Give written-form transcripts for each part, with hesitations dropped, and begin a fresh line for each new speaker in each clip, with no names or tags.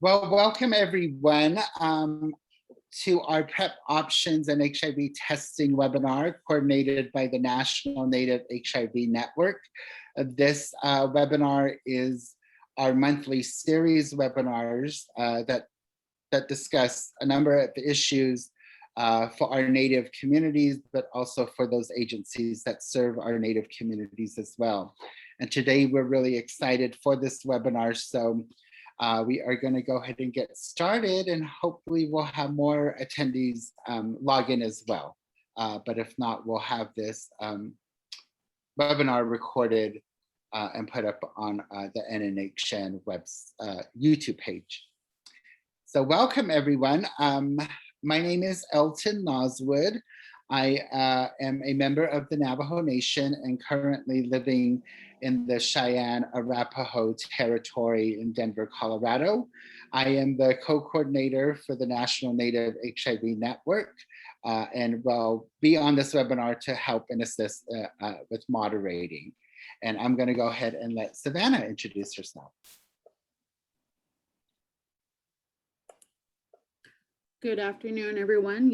Well, welcome everyone to our PrEP options and HIV testing webinar coordinated by the National Native HIV Network. This webinar is our monthly series webinars that discuss a number of issues for our Native communities, but also for those agencies that serve our Native communities as well. And today we're really excited for this webinar. So we are going to go ahead and get started, and hopefully we'll have more attendees log in as well. But if not, we'll have this webinar recorded and put up on the NNHN YouTube page. So welcome everyone. My name is Elton Noswood. I am a member of the Navajo Nation and currently living in the Cheyenne Arapaho territory in Denver, Colorado. I am the co-coordinator for the National Native HIV Network and will be on this webinar to help and assist with moderating. And I'm going to go ahead and let Savannah introduce herself.
Good afternoon, everyone.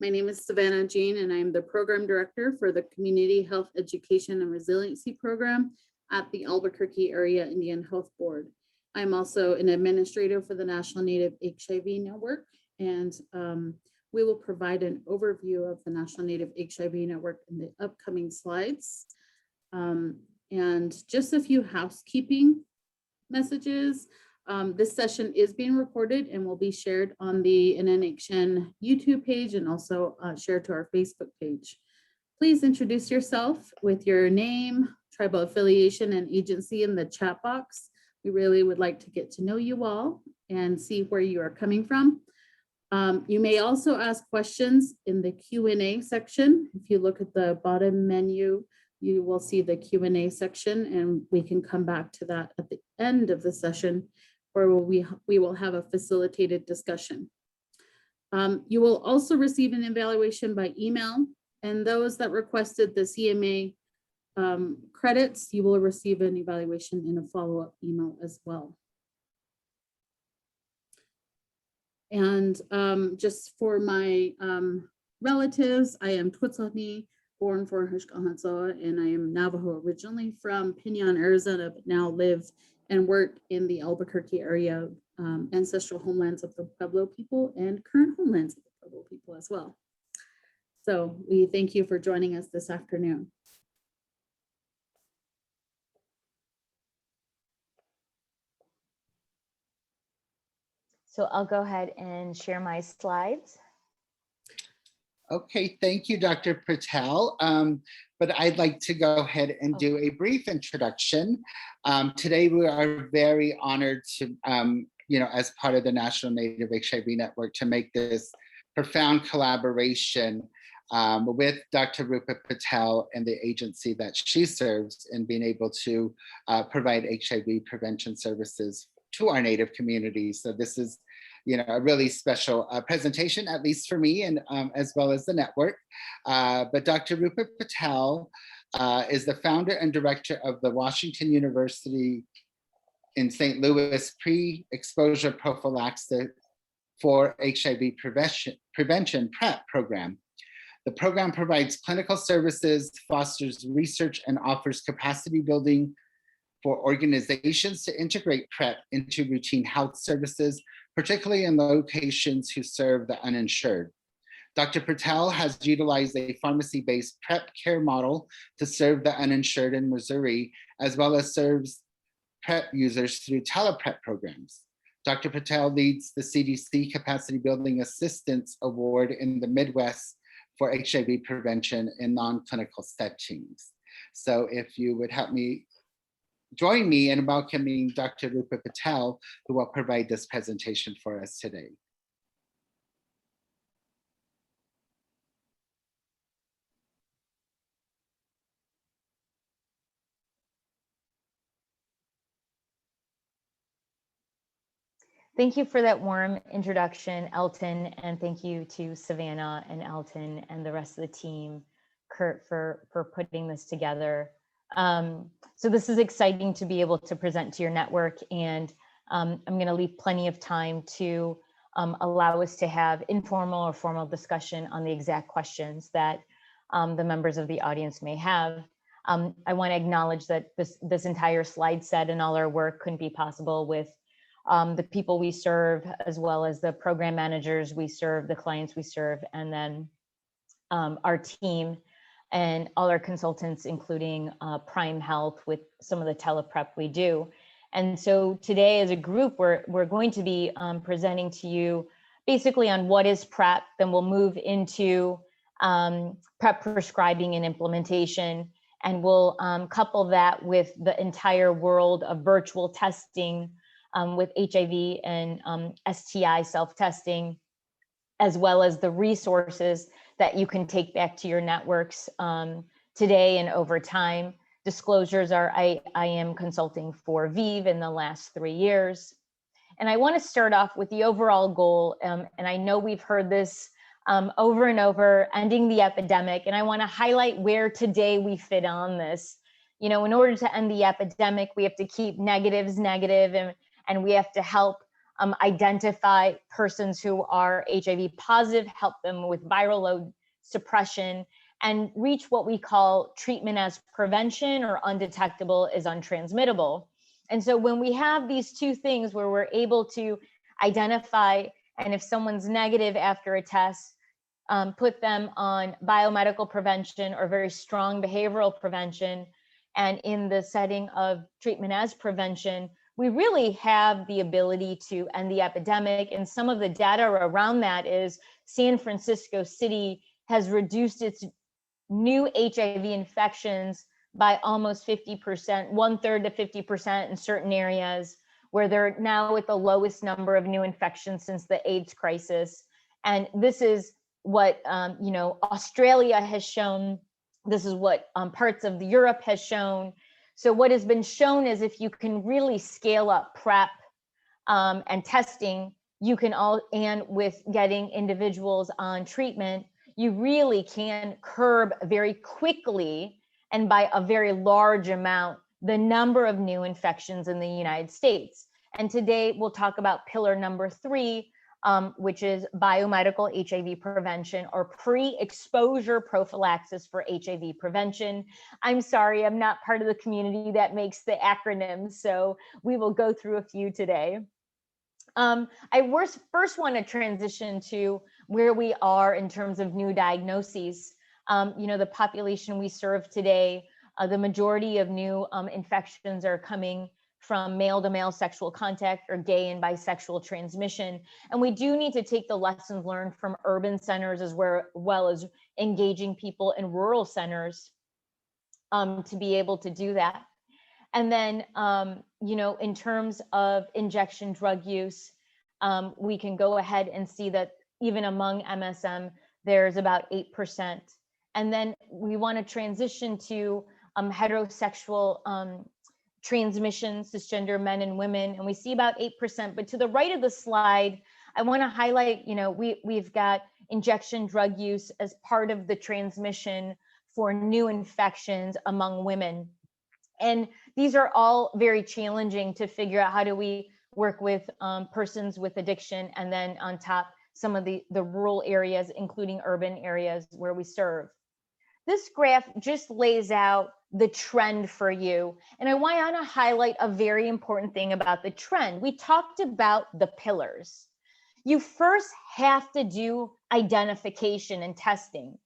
My name is Savannah Jean, and I'm the Program Director for the Community Health Education and Resiliency Program at the Albuquerque Area Indian Health Board. I'm also an administrator for the National Native HIV Network, and we will provide an overview of the National Native HIV Network in the upcoming slides. And just a few housekeeping messages. This session is being recorded and will be shared on the NNHN YouTube page and also shared to our Facebook page. Please introduce yourself with your name, tribal affiliation, and agency in the chat box. We really would like to get to know you all and see where you are coming from. You may also ask questions in the Q&A section. If you look at the bottom menu, you will see the Q&A section, and we can come back to that at the end of the session, where we will have a facilitated discussion. You will also receive an evaluation by email, and those that requested the CMA credits, you will receive an evaluation in a follow-up email as well. And just for my relatives, I am Twitzani, born for Hishkahansa, and I am Navajo originally from Piñon, Arizona, but now live and work in the Albuquerque area, ancestral homelands of the Pueblo people and current homelands of the Pueblo people as well. So we thank you for joining us this afternoon.
So I'll go ahead and share my slides.
Okay, thank you, Dr. Patel. But I'd like to go ahead and do a brief introduction. Today, we are very honored to, as part of the National Native HIV Network, to make this profound collaboration with Dr. Rupa Patel and the agency that she serves in being able to provide HIV prevention services to our Native communities. So this is a really special presentation, at least for me, and as well as the network. But Dr. Rupa Patel is the founder and director of the Washington University in St. Louis Pre-Exposure Prophylaxis for HIV Prevention PrEP program. The program provides clinical services, fosters research, and offers capacity building for organizations to integrate PrEP into routine health services, particularly in locations who serve the uninsured. Dr. Patel has utilized a pharmacy-based PrEP care model to serve the uninsured in Missouri, as well as serves PrEP users through teleprep programs. Dr. Patel leads the CDC Capacity Building Assistance Award in the Midwest for HIV prevention in non-clinical settings. So if you would help me join me in welcoming Dr. Rupa Patel, who will provide this presentation for us today.
Thank you for that warm introduction, Elton, and thank you to Savannah and Elton and the rest of the team, Kurt, for putting this together. So this is exciting to be able to present to your network and I'm going to leave plenty of time to allow us to have informal or formal discussion on the exact questions that the members of the audience may have. I want to acknowledge that this entire slide set and all our work couldn't be possible with the people we serve, as well as the program managers we serve, the clients we serve, and then our team and all our consultants, including Prime Health with some of the teleprep we do. And so today as a group, we're going to be presenting to you basically on what is PrEP, then we'll move into PrEP prescribing and implementation, and we'll couple that with the entire world of virtual testing with HIV and STI self-testing, as well as the resources that you can take back to your networks today and over time. Disclosures are I am consulting for ViiV in the last 3 years. And I want to start off with the overall goal. And I know we've heard this over and over, ending the epidemic. And I want to highlight where today we fit on this. You know, in order to end the epidemic, we have to keep negatives negative, and we have to help identify persons who are HIV positive, help them with viral load suppression, and reach what we call treatment as prevention, or undetectable as untransmittable. And so when we have these two things where we're able to identify, and if someone's negative after a test, put them on biomedical prevention or very strong behavioral prevention, and in the setting of treatment as prevention, we really have the ability to end the epidemic. And some of the data around that is San Francisco City has reduced its new HIV infections by almost 50%, 1/3 to 50% in certain areas, where they're now at the lowest number of new infections since the AIDS crisis. And this is what you know, Australia has shown. This is what parts of Europe has shown. So what has been shown is if you can really scale up PrEP and testing, you can and with getting individuals on treatment, you really can curb very quickly and by a very large amount the number of new infections in the United States. And today we'll talk about pillar number 3, which is biomedical HIV prevention, or pre-exposure prophylaxis for HIV prevention. I'm sorry, I'm not part of the community that makes the acronyms, so we will go through a few today. I first want to transition to where we are in terms of new diagnoses. You know, the population we serve today, the majority of new infections are coming from male to male sexual contact or gay and bisexual transmission. And we do need to take the lessons learned from urban centers as well as engaging people in rural centers to be able to do that. And then, you know, in terms of injection drug use, we can go ahead and see that even among MSM, there's about 8%. And then we want to transition to heterosexual transmission, cisgender men and women, and we see about 8%. But to the right of the slide, I want to highlight, you know, we've got injection drug use as part of the transmission for new infections among women. And these are all very challenging to figure out. How do we work with persons with addiction, and then on top, some of the rural areas, including urban areas where we serve. This graph just lays out the trend for you. And I want to highlight a very important thing about the trend. We talked about the pillars. You first have to do identification and testing.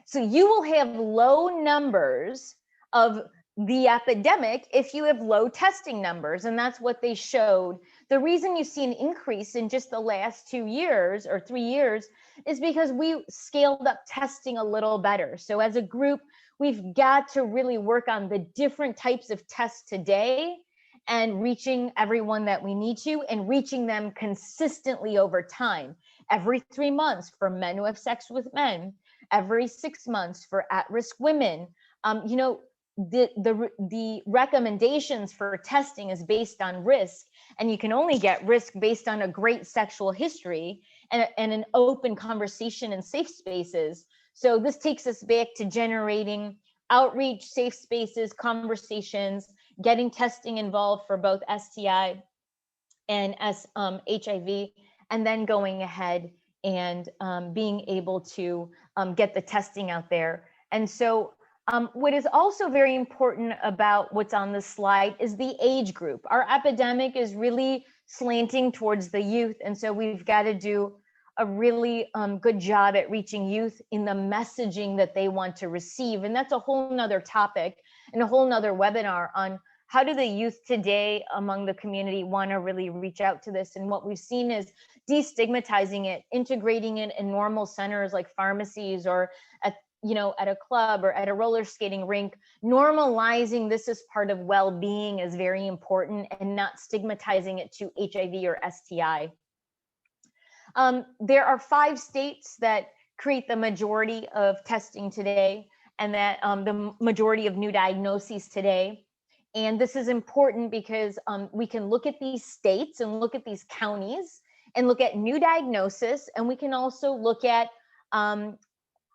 So you will have low numbers of the epidemic if you have low testing numbers, and that's what they showed. The reason you see an increase in just the last 2 years or 3 years is because we scaled up testing a little better. So as a group, we've got to really work on the different types of tests today and reaching everyone that we need to, and reaching them consistently over time. Every 3 months for men who have sex with men, every 6 months for at-risk women. You know, the recommendations for testing is based on risk, and you can only get risk based on a great sexual history and an open conversation in safe spaces. So this takes us back to generating outreach, safe spaces, conversations, getting testing involved for both STI and HIV, and then going ahead and being able to get the testing out there. And so what is also very important about what's on the slide is the age group. Our epidemic is really slanting towards the youth. And so we've got to do a really good job at reaching youth in the messaging that they want to receive. And that's a whole nother topic and a whole nother webinar on how do the youth today among the community want to really reach out to this. And what we've seen is destigmatizing it, integrating it in normal centers like pharmacies or at a club or at a roller skating rink. Normalizing this as part of well-being is very important, and not stigmatizing it to HIV or STI. There are 5 states that create the majority of testing today, and that the majority of new diagnoses today. And this is important because we can look at these states and look at these counties and look at new diagnosis, and we can also look at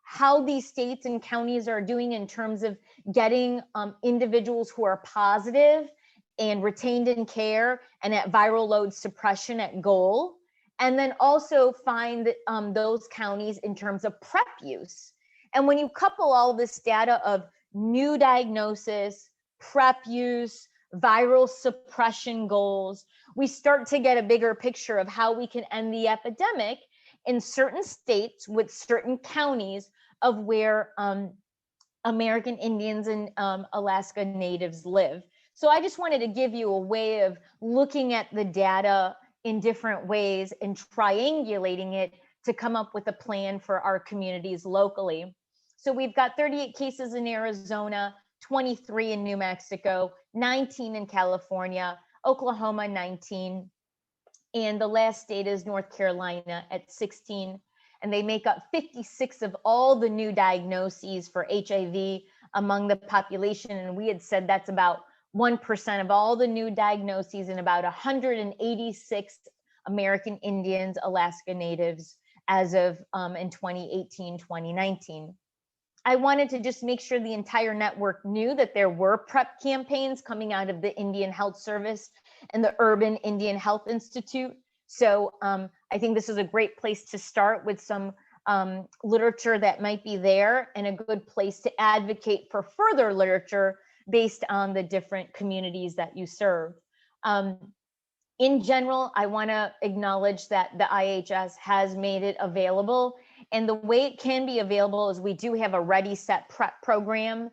how these states and counties are doing in terms of getting individuals who are positive and retained in care and at viral load suppression at goal. And then also find those counties in terms of PrEP use. And when you couple all this data of new diagnosis, PrEP use, viral suppression goals, we start to get a bigger picture of how we can end the epidemic in certain states with certain counties of where American Indians and Alaska Natives live. So I just wanted to give you a way of looking at the data in different ways and triangulating it to come up with a plan for our communities locally. So we've got 38 cases in Arizona, 23 in New Mexico, 19 in California, Oklahoma 19, and the last state is North Carolina at 16. And they make up 56 of all the new diagnoses for HIV among the population. And we had said that's about 1% of all the new diagnoses, and about 186 American Indians, Alaska Natives as of in 2018, 2019. I wanted to just make sure the entire network knew that there were PrEP campaigns coming out of the Indian Health Service and the Urban Indian Health Institute. So I think this is a great place to start with some literature that might be there, and a good place to advocate for further literature based on the different communities that you serve. In general, I want to acknowledge that the IHS has made it available, and the way it can be available is we do have a Ready Set PrEP program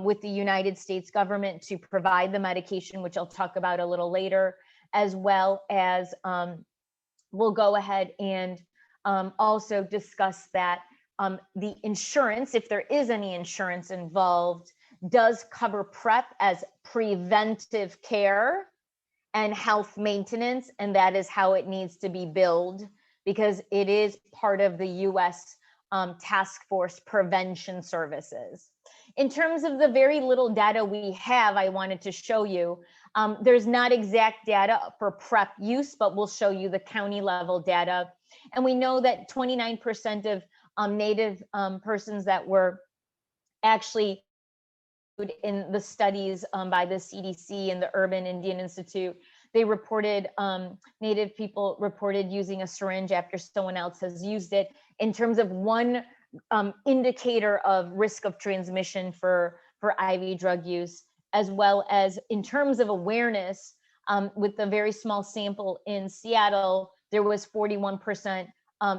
with the United States government to provide the medication, which I'll talk about a little later, as well as we'll go ahead and also discuss that the insurance, if there is any insurance involved, does cover PrEP as preventive care and health maintenance, and that is how it needs to be billed, because it is part of the US Task Force Prevention Services. In terms of the very little data we have, I wanted to show you, there's not exact data for PrEP use, but we'll show you the county level data. And we know that 29% of Native persons that were actually in the studies by the CDC and the Urban Indian Institute, they reported, Native people reported using a syringe after someone else has used it, in terms of one indicator of risk of transmission for IV drug use, as well as in terms of awareness. With a very small sample in Seattle, there was 41%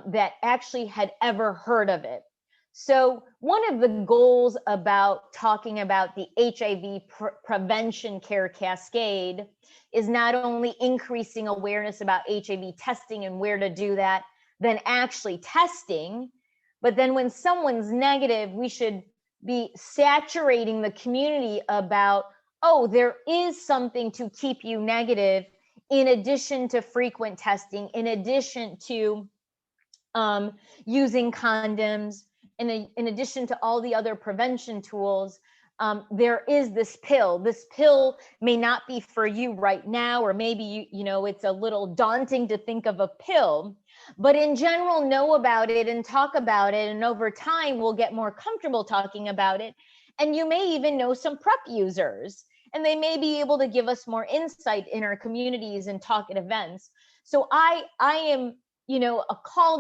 that actually had ever heard of it. So one of the goals about talking about the HIV prevention care cascade is not only increasing awareness about HIV testing and where to do that, then actually testing, but then when someone's negative, we should be saturating the community about, oh, there is something to keep you negative, in addition to frequent testing, in addition to using condoms, in addition to all the other prevention tools. There is this pill. This pill may not be for you right now, or maybe you know it's a little daunting to think of a pill, but in general, know about it and talk about it, and over time we'll get more comfortable talking about it. And you may even know some PrEP users, and they may be able to give us more insight in our communities and talk at events. So I am, a call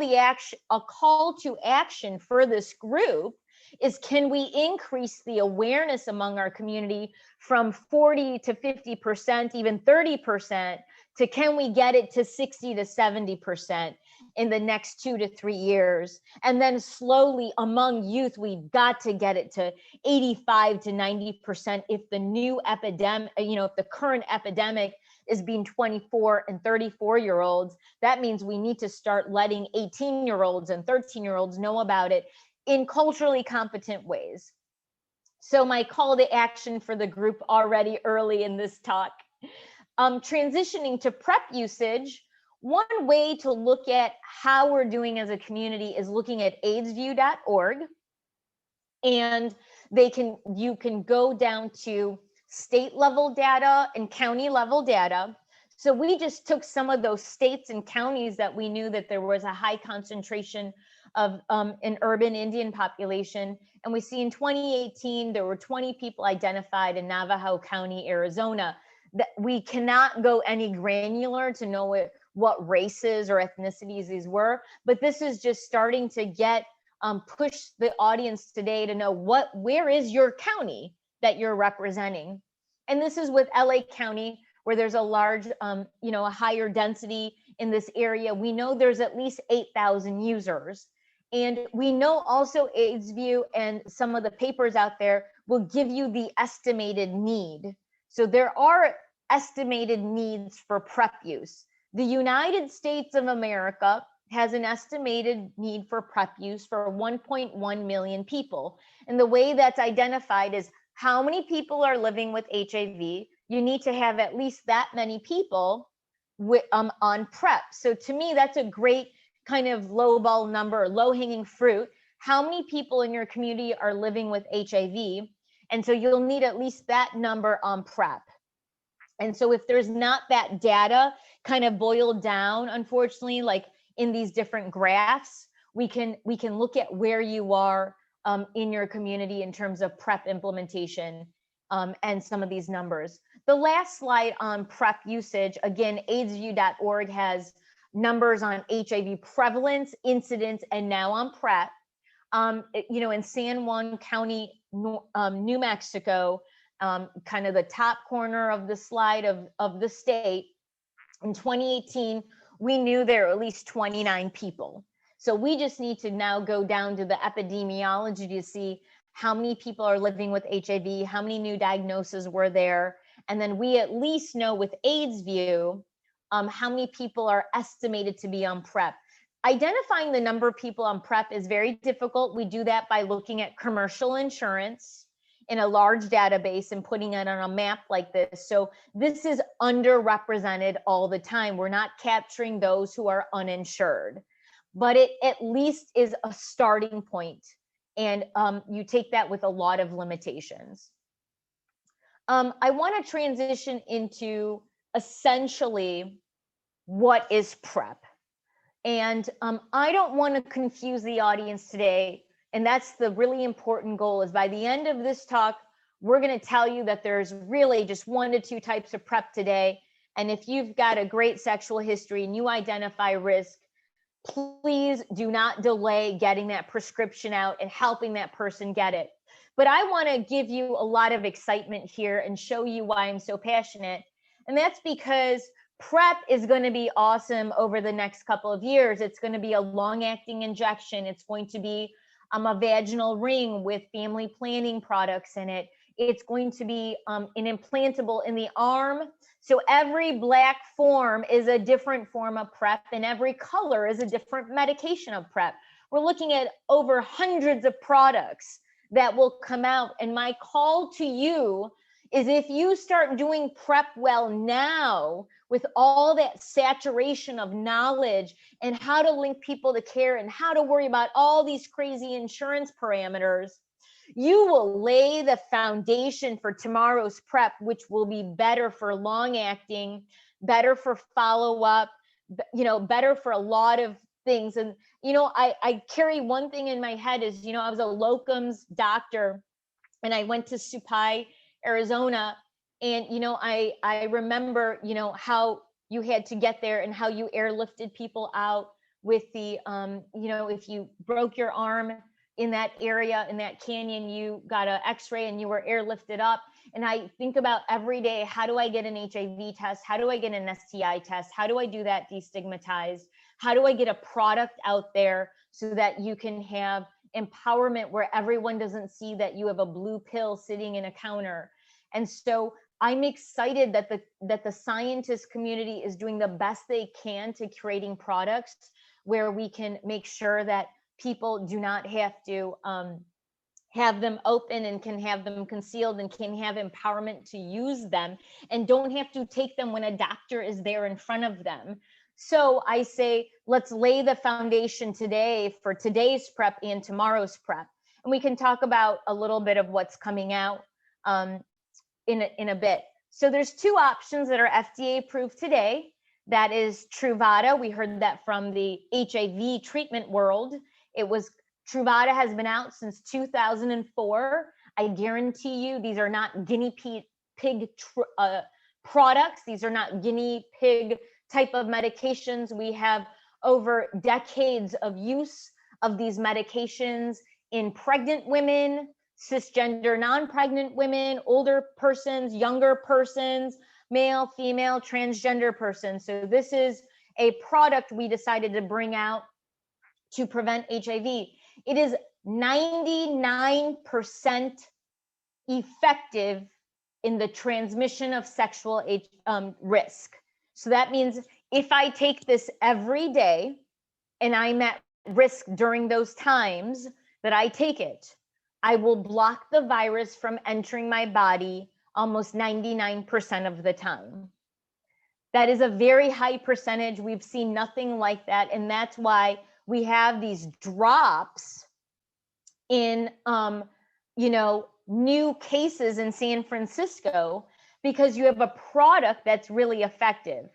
to action for this group is, can we increase the awareness among our community from 40 to 50%, even 30%, to can we get it to 60 to 70% in the next 2 to 3 years? And then slowly among youth, we've got to get it to 85 to 90% if the new epidemic, if the current epidemic is being 24 and 34-year-olds, that means we need to start letting 18-year-olds and 13-year-olds know about it in culturally competent ways. So my call to action for the group already early in this talk, transitioning to PrEP usage, one way to look at how we're doing as a community is looking at AIDSview.org, and you can go down to state level data and county level data. So we just took some of those states and counties that we knew that there was a high concentration of an urban Indian population. And we see in 2018, there were 20 people identified in Navajo County, Arizona. That we cannot go any granular to know what races or ethnicities these were, but this is just starting to get push the audience today to know where is your county that you're representing. And this is with LA County, where there's a large, a higher density in this area. We know there's at least 8,000 users. And we know also AIDSview and some of the papers out there will give you the estimated need. So there are estimated needs for PrEP use. The United States of America has an estimated need for PrEP use for 1.1 million people. And the way that's identified is how many people are living with HIV. You need to have at least that many people on PrEP. So to me, that's a great kind of lowball number, low-hanging fruit. How many people in your community are living with HIV? And so you'll need at least that number on PrEP. And so if there's not that data kind of boiled down, unfortunately, like in these different graphs, we can look at where you are in your community in terms of PrEP implementation and some of these numbers. The last slide on PrEP usage, again, AIDSview.org has numbers on HIV prevalence, incidence, and now on PrEP. In San Juan County, New Mexico, kind of the top corner of the slide of the state, in 2018, we knew there were at least 29 people. So we just need to now go down to the epidemiology to see how many people are living with HIV, how many new diagnoses were there. And then we at least know with AIDSview, how many people are estimated to be on PrEP. Identifying the number of people on PrEP is very difficult. We do that by looking at commercial insurance in a large database and putting it on a map like this. So this is underrepresented all the time. We're not capturing those who are uninsured, but it at least is a starting point. And you take that with a lot of limitations. I want to transition into essentially what is PrEP. And I don't want to confuse the audience today. And that's the really important goal, is by the end of this talk, we're going to tell you that there's really just 1 to 2 types of PrEP today. And if you've got a great sexual history and you identify risk, please do not delay getting that prescription out and helping that person get it. But I want to give you a lot of excitement here and show you why I'm so passionate. And that's because PrEP is going to be awesome over the next couple of years. It's going to be a long-acting injection. It's going to be a vaginal ring with family planning products in it. It's going to be an implantable in the arm. So every black form is a different form of PrEP, and every color is a different medication of PrEP. We're looking at over hundreds of products that will come out. And my call to you is, if you start doing PrEP well now, with all that saturation of knowledge and how to link people to care and how to worry about all these crazy insurance parameters, you will lay the foundation for tomorrow's PrEP, which will be better for long acting, better for follow-up, better for a lot of things. And, I carry one thing in my head is, I was a locums doctor and I went to Supai, Arizona, And, I remember, how you had to get there and how you airlifted people out with the, if you broke your arm in that area, in that canyon, you got an x-ray and you were airlifted up. And I think about every day, how do I get an HIV test? How do I get an STI test? How do I do that destigmatized? How do I get a product out there so that you can have empowerment where everyone doesn't see that you have a blue pill sitting in a counter? And so I'm excited that the scientist community is doing the best they can to creating products where we can make sure that people do not have to have them open and can have them concealed and can have empowerment to use them and don't have to take them when a doctor is there in front of them. So I say, let's lay the foundation today for today's PrEP and tomorrow's PrEP. And we can talk about a little bit of what's coming out in a bit. So there's two options that are FDA approved today. That is Truvada. We heard that from the HIV treatment world. Truvada has been out since 2004. I guarantee you these are not guinea pig products. These are not guinea pig type of medications. We have over decades of use of these medications in pregnant women, cisgender non-pregnant women, older persons, younger persons, male, female, transgender persons. So this is a product we decided to bring out to prevent HIV. It is 99% effective in the transmission of sexual risk. So that means if I take this every day and I'm at risk during those times that I take it, I will block the virus from entering my body almost 99% of the time. That is a very high percentage. We've seen nothing like that. And that's why we have these drops in, new cases in San Francisco because you have a product that's really effective.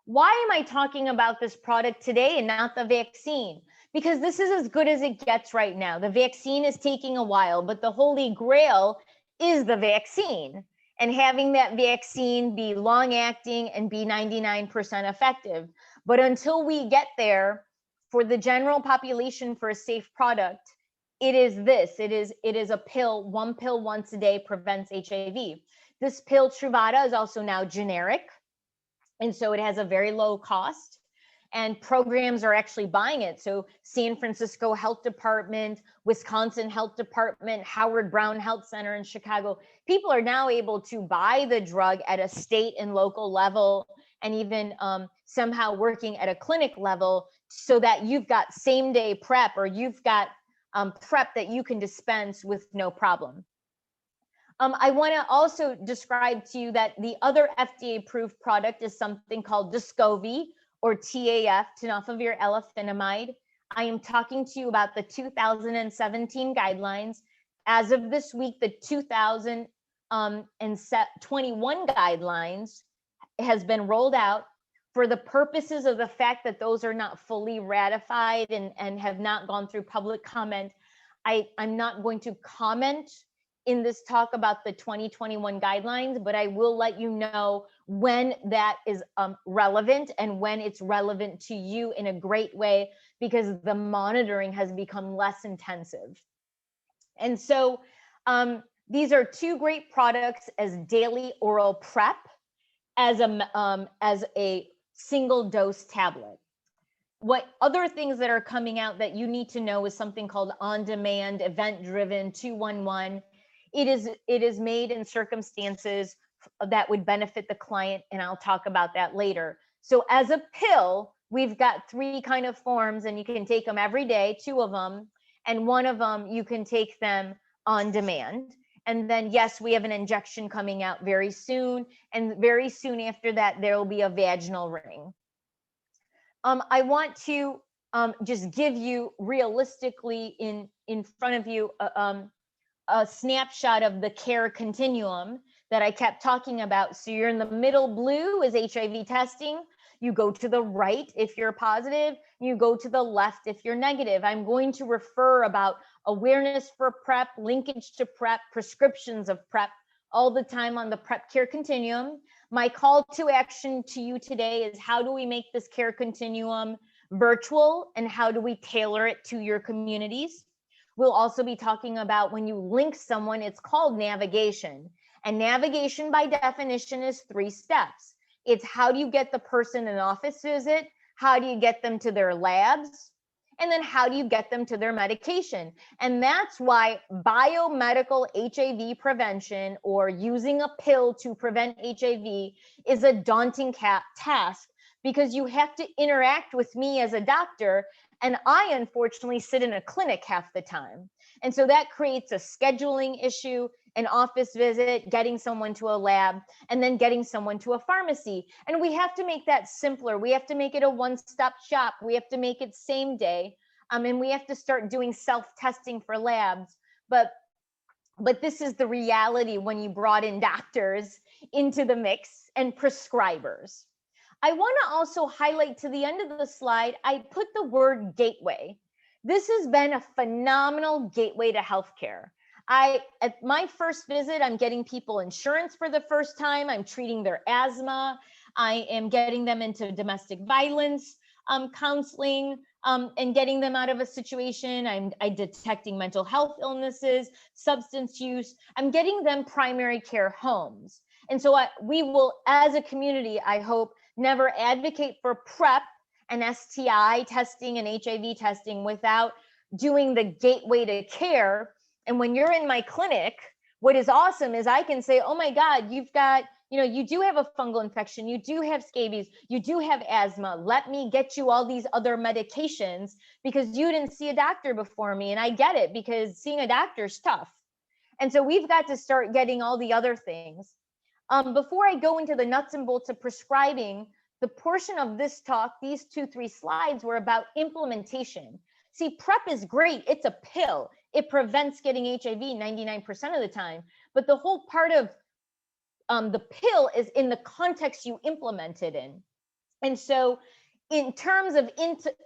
Why am I talking about this product today and not the vaccine? Because this is as good as it gets right now. The vaccine is taking a while, but the holy grail is the vaccine, and having that vaccine be long acting and be 99% effective. But until we get there, for the general population, for a safe product, it is a pill. One pill once a day prevents HIV. This pill Truvada is also now generic. And so it has a very low cost, and programs are actually buying it. So San Francisco Health Department, Wisconsin Health Department, Howard Brown Health Center in Chicago, people are now able to buy the drug at a state and local level, and even somehow working at a clinic level, so that you've got same day PrEP, or you've got PrEP that you can dispense with no problem. I want to also describe to you that the other FDA approved product is something called Descovy, or TAF, tenofovir alafenamide. I am talking to you about the 2017 guidelines. As of this week, the 2021 guidelines has been rolled out. For the purposes of the fact that those are not fully ratified and have not gone through public comment, I'm not going to comment in this talk about the 2021 guidelines, but I will let you know when that is relevant and when it's relevant to you in a great way, because the monitoring has become less intensive. And so these are two great products as daily oral PrEP, as a single dose tablet. What other things that are coming out that you need to know is something called on-demand, event-driven 211. It is made in circumstances that would benefit the client, and I'll talk about that later. So as a pill, we've got 3 kind of forms, and you can take them every day, 2 of them, and 1 of them you can take them on demand. And then, yes, we have an injection coming out very soon, and very soon after that, there will be a vaginal ring. I want to just give you realistically in front of you a snapshot of the care continuum that I kept talking about. So you're in the middle blue is HIV testing. You go to the right if you're positive, you go to the left if you're negative. I'm going to refer about awareness for PrEP, linkage to PrEP, prescriptions of PrEP all the time on the PrEP care continuum. My call to action to you today is, how do we make this care continuum virtual, and how do we tailor it to your communities? We'll also be talking about, when you link someone, it's called navigation. And navigation by definition is 3 steps. It's how do you get the person an office visit? How do you get them to their labs? And then how do you get them to their medication? And that's why biomedical HIV prevention, or using a pill to prevent HIV, is a daunting task, because you have to interact with me as a doctor, and I unfortunately sit in a clinic half the time. And so that creates a scheduling issue, an office visit, getting someone to a lab, and then getting someone to a pharmacy. And we have to make that simpler. We have to make it a one-stop shop. We have to make it same day. And we have to start doing self-testing for labs. But this is the reality when you brought in doctors into the mix and prescribers. I want to also highlight, to the end of the slide, I put the word gateway. This has been a phenomenal gateway to healthcare. At my first visit, I'm getting people insurance for the first time. I'm treating their asthma. I am getting them into domestic violence counseling, and getting them out of a situation. I'm detecting mental health illnesses, substance use. I'm getting them primary care homes. And so we will, as a community, I hope, never advocate for PrEP and STI testing and HIV testing without doing the gateway to care. And when you're in my clinic, what is awesome is I can say, oh my God, you've got, you do have a fungal infection, you do have scabies, you do have asthma. Let me get you all these other medications because you didn't see a doctor before me. And I get it, because seeing a doctor is tough. And so we've got to start getting all the other things. Before I go into the nuts and bolts of prescribing, the portion of this talk, these 2-3 slides, were about implementation. See, PrEP is great. It's a pill. It prevents getting HIV 99% of the time. But the whole part of the pill is in the context you implement it in. And so in terms of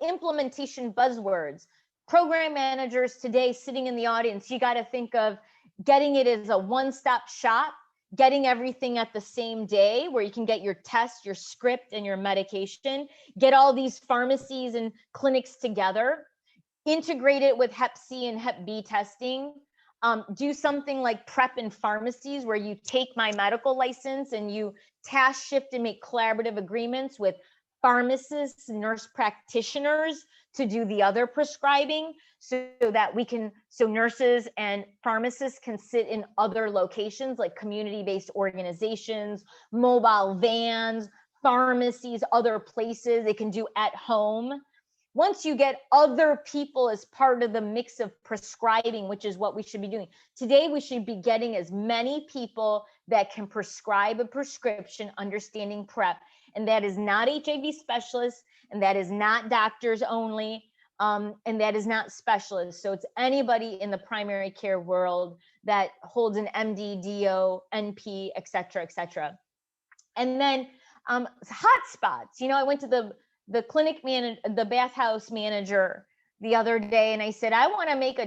implementation buzzwords, program managers today sitting in the audience, you got to think of getting it as a one-stop shop, getting everything at the same day where you can get your test, your script, and your medication, get all these pharmacies and clinics together, integrate it with Hep C and Hep B testing, do something like PrEP in pharmacies where you take my medical license and you task shift and make collaborative agreements with pharmacists, nurse practitioners to do the other prescribing, so that nurses and pharmacists can sit in other locations like community-based organizations, mobile vans, pharmacies, other places they can do at home. Once you get other people as part of the mix of prescribing, which is what we should be doing. Today, we should be getting as many people that can prescribe a prescription understanding PrEP. And that is not HIV specialists, and that is not doctors only, and that is not specialists. So it's anybody in the primary care world that holds an MD, DO, NP, et cetera, et cetera. And then hotspots. I went to the clinic manager, the bathhouse manager the other day, and I said, I want to make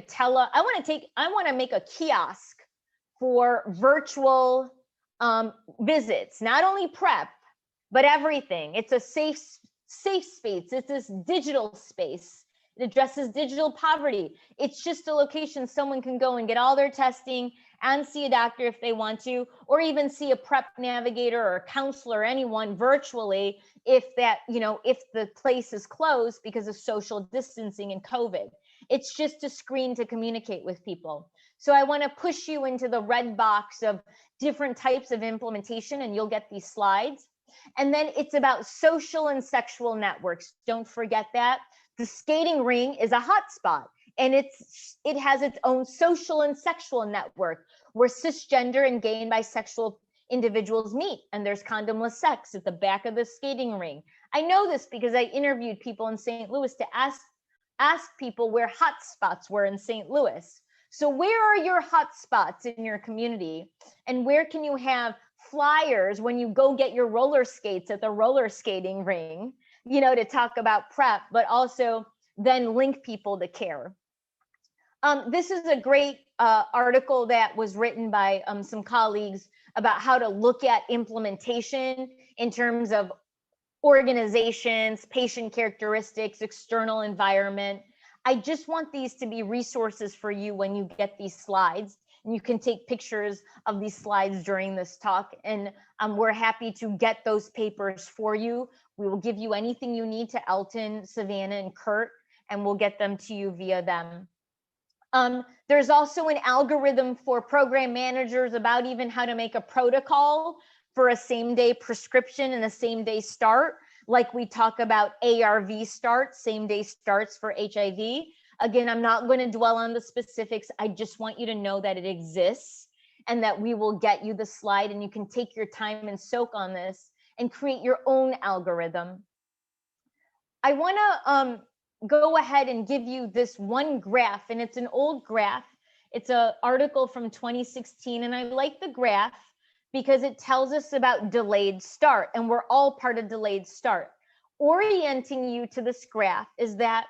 a kiosk for virtual visits, not only PrEP, but everything. It's a safe space. It's this digital space. It addresses digital poverty. It's just a location someone can go and get all their testing and see a doctor if they want to, or even see a PrEP navigator or a counselor, anyone virtually, if the place is closed because of social distancing and COVID. It's just a screen to communicate with people. So I want to push you into the red box of different types of implementation, and you'll get these slides. And then it's about social and sexual networks. Don't forget that. The skating ring is a hotspot, and it has its own social and sexual network where cisgender and gay and bisexual individuals meet, and there's condomless sex at the back of the skating ring. I know this because I interviewed people in St. Louis to ask people where hotspots were in St. Louis. So where are your hotspots in your community, and where can you have flyers when you go get your roller skates at the roller skating ring, to talk about PrEP, but also then link people to care. This is a great article that was written by some colleagues about how to look at implementation in terms of organizations, patient characteristics, external environment. I just want these to be resources for you when you get these slides, and you can take pictures of these slides during this talk, and we're happy to get those papers for you. We will give you anything you need to Elton, Savannah, and Kurt, and we'll get them to you via them. There's also an algorithm for program managers about even how to make a protocol for a same-day prescription and a same-day start, like we talk about ARV starts, same-day starts for HIV. Again, I'm not going to dwell on the specifics. I just want you to know that it exists and that we will get you the slide, and you can take your time and soak on this and create your own algorithm. I want to go ahead and give you this one graph, and it's an old graph. It's an article from 2016, and I like the graph because it tells us about delayed start, and we're all part of delayed start. Orienting you to this graph is that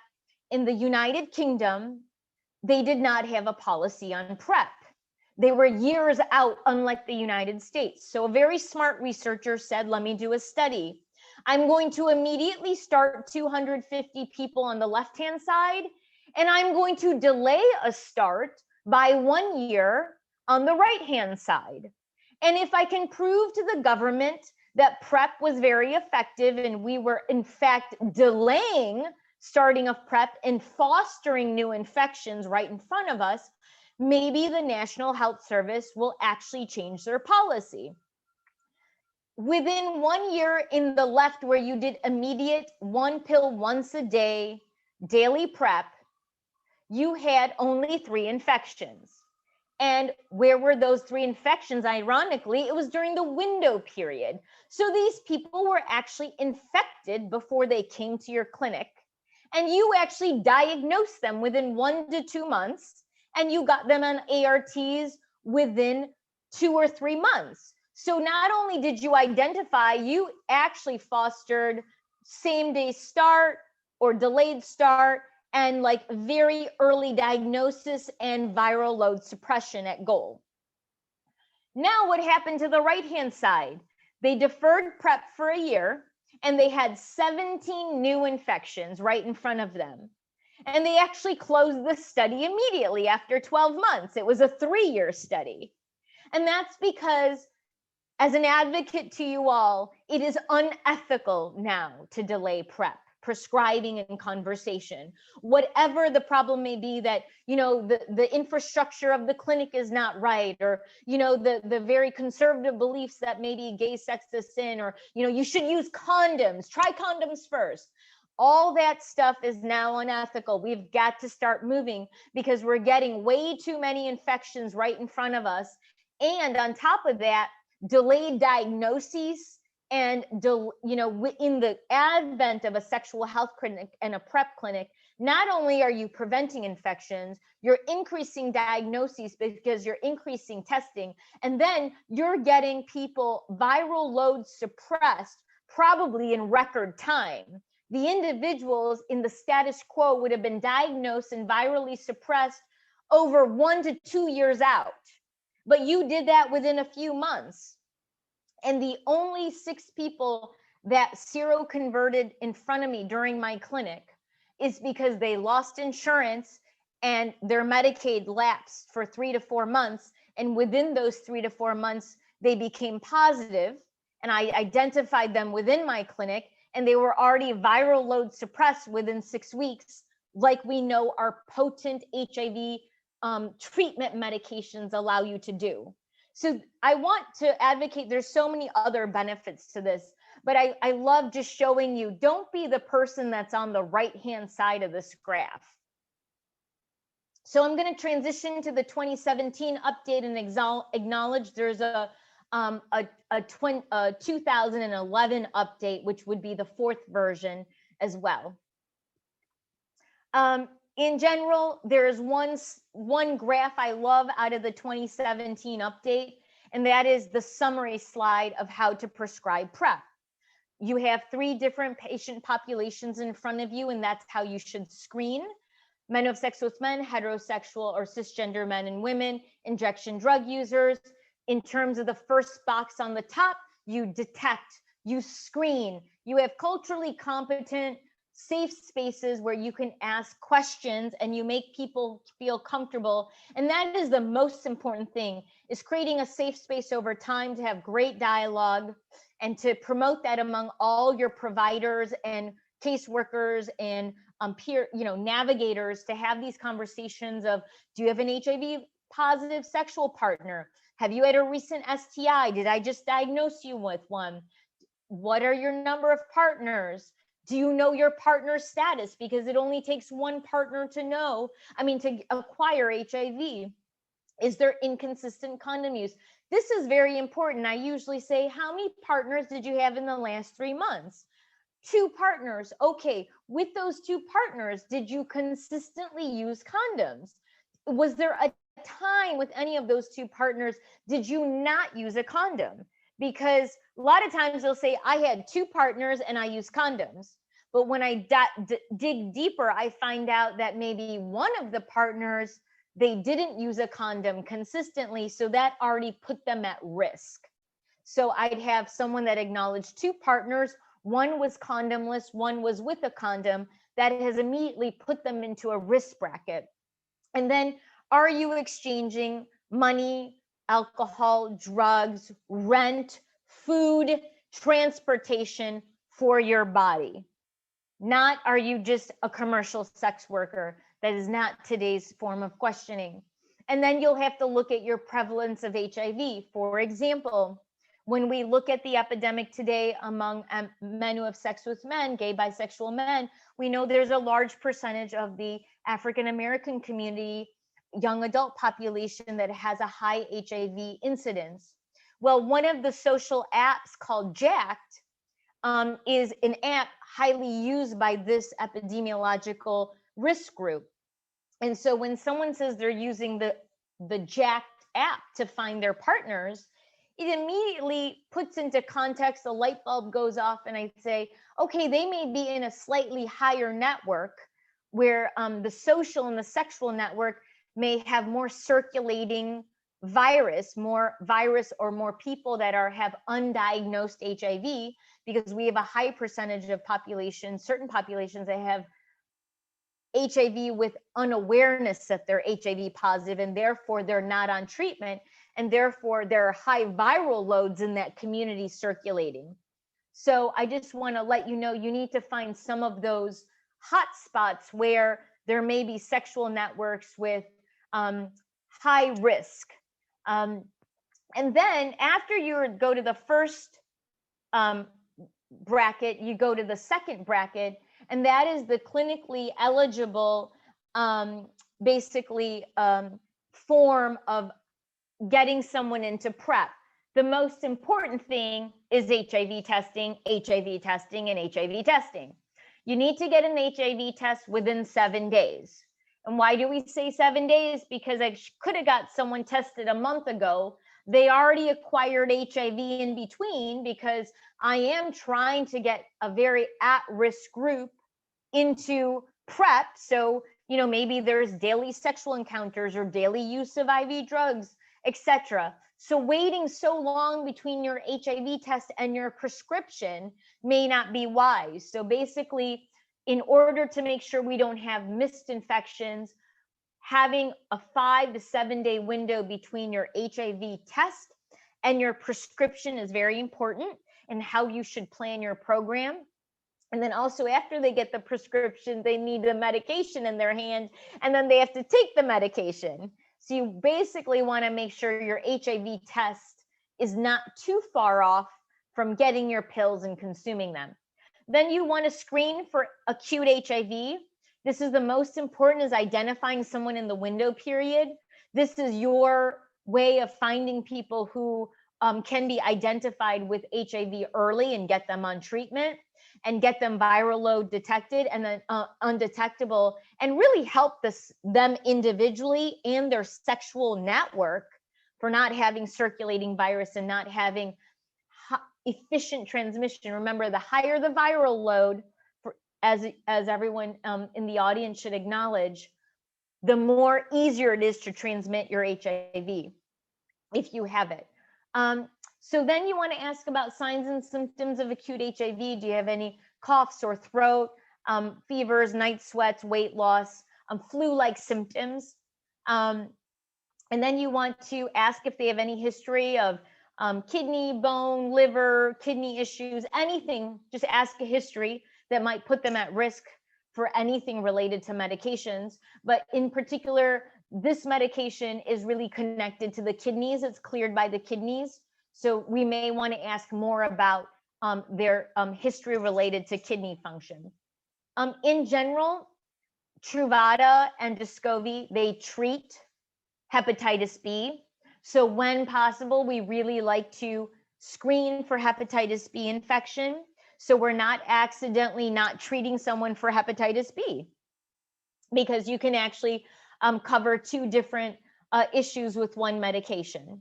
in the United Kingdom, they did not have a policy on PrEP. They were years out, unlike the United States. So a very smart researcher said, let me do a study. I'm going to immediately start 250 people on the left-hand side, and I'm going to delay a start by 1 year on the right-hand side. And if I can prove to the government that PrEP was very effective and we were in fact delaying starting of PrEP and fostering new infections right in front of us, maybe the National Health Service will actually change their policy. Within 1 year in the left, where you did immediate 1 pill once a day, daily PrEP, you had only 3 infections. And where were those 3 infections? Ironically, it was during the window period. So these people were actually infected before they came to your clinic. And you actually diagnosed them within 1 to 2 months, and you got them on ARTs within 2 or 3 months. So not only did you identify, you actually fostered same-day start or delayed start, and like very early diagnosis and viral load suppression at goal. Now what happened to the right-hand side? They deferred PrEP for a year, and they had 17 new infections right in front of them. And they actually closed the study immediately after 12 months. It was a 3-year study. And that's because, as an advocate to you all, it is unethical now to delay PrEP. Prescribing and conversation, whatever the problem may be, that the infrastructure of the clinic is not right, or the very conservative beliefs that maybe gay sex is sin, or you should use condoms, try condoms first. All that stuff is now unethical. We've got to start moving, because we're getting way too many infections right in front of us, and on top of that, delayed diagnoses. And in the advent of a sexual health clinic and a PrEP clinic, not only are you preventing infections, you're increasing diagnoses because you're increasing testing, and then you're getting people viral load suppressed probably in record time. The individuals in the status quo would have been diagnosed and virally suppressed over 1 to 2 years out, but you did that within a few months. And the only 6 people that seroconverted in front of me during my clinic is because they lost insurance and their Medicaid lapsed for 3 to 4 months. And within those 3 to 4 months, they became positive, and I identified them within my clinic, and they were already viral load suppressed within 6 weeks, like we know our potent HIV treatment medications allow you to do. So I want to advocate, there's so many other benefits to this, but I love just showing you, don't be the person that's on the right-hand side of this graph. So I'm going to transition to the 2017 update and acknowledge there's a 2011 update, which would be the 4th version as well. In general, there's one graph I love out of the 2017 update, and that is the summary slide of how to prescribe PrEP. You have 3 different patient populations in front of you, and that's how you should screen. men who have sex with men, heterosexual or cisgender men and women, injection drug users. In terms of the first box on the top, you detect, you screen, you have culturally competent, safe spaces where you can ask questions and you make people feel comfortable. And that is the most important thing, is creating a safe space over time to have great dialogue and to promote that among all your providers and caseworkers and peer, navigators, to have these conversations of, do you have an HIV positive sexual partner? Have you had a recent STI? Did I just diagnose you with one? What are your number of partners? Do you know your partner's status? Because it only takes one partner to acquire HIV. Is there inconsistent condom use? This is very important. I usually say, how many partners did you have in the last 3 months? 2 partners. Okay, with those 2 partners, did you consistently use condoms? Was there a time with any of those 2 partners did you not use a condom? Because a lot of times they'll say, I had 2 partners and I used condoms. But when I dig deeper, I find out that maybe one of the partners, they didn't use a condom consistently, so that already put them at risk. So I'd have someone that acknowledged 2 partners, one was condomless, one was with a condom, that has immediately put them into a risk bracket. And then, are you exchanging money, alcohol, drugs, rent, food, transportation for your body? Not, are you just a commercial sex worker? That is not today's form of questioning. And then you'll have to look at your prevalence of HIV. For example, when we look at the epidemic today among men who have sex with men, gay, bisexual men, we know there's a large percentage of the African-American community, young adult population, that has a high HIV incidence. Well, one of the social apps called Jacked is an app highly used by this epidemiological risk group. And so when someone says they're using the Jacked app to find their partners, it immediately puts into context, a light bulb goes off, and I say, okay, they may be in a slightly higher network where the social and the sexual network may have more circulating virus or more people that have undiagnosed HIV, because we have a high percentage of certain populations that have HIV with unawareness that they're HIV positive, and therefore they're not on treatment, and therefore there are high viral loads in that community circulating. So I just want to let you know, you need to find some of those hot spots where there may be sexual networks with high risk. And then after you go to the first bracket, you go to the second bracket, and that is the clinically eligible, form of getting someone into PrEP. The most important thing is HIV testing, and HIV testing. You need to get an HIV test within 7 days. And why do we say 7 days? Because I could have got someone tested a month ago. They already acquired HIV in between, because I am trying to get a very at-risk group into PrEP. So, maybe there's daily sexual encounters or daily use of IV drugs, etc. So waiting so long between your HIV test and your prescription may not be wise. So basically, in order to make sure we don't have missed infections, having a 5 to 7 day window between your HIV test and your prescription is very important, and how you should plan your program. And then also, after they get the prescription, they need the medication in their hand, and then they have to take the medication. So you basically want to make sure your HIV test is not too far off from getting your pills and consuming them. Then you want to screen for acute HIV. This is the most important, is identifying someone in the window period. This is your way of finding people who can be identified with HIV early and get them on treatment and get them viral load detected and then undetectable, and really help them individually and their sexual network for not having circulating virus and not having efficient transmission. Remember, the higher the viral load, as everyone in the audience should acknowledge, the more easier it is to transmit your HIV if you have it. So then you want to ask about signs and symptoms of acute HIV. Do you have any cough, sore throat, fevers, night sweats, weight loss, flu-like symptoms? And then you want to ask if they have any history of kidney, bone, liver, kidney issues, anything. Just ask a history that might put them at risk for anything related to medications. But in particular, this medication is really connected to the kidneys. It's cleared by the kidneys. So we may want to ask more about their history related to kidney function. In general, Truvada and Descovy, they treat hepatitis B. So when possible, we really like to screen for hepatitis B infection. So we're not accidentally not treating someone for hepatitis B, because you can actually cover two different issues with one medication.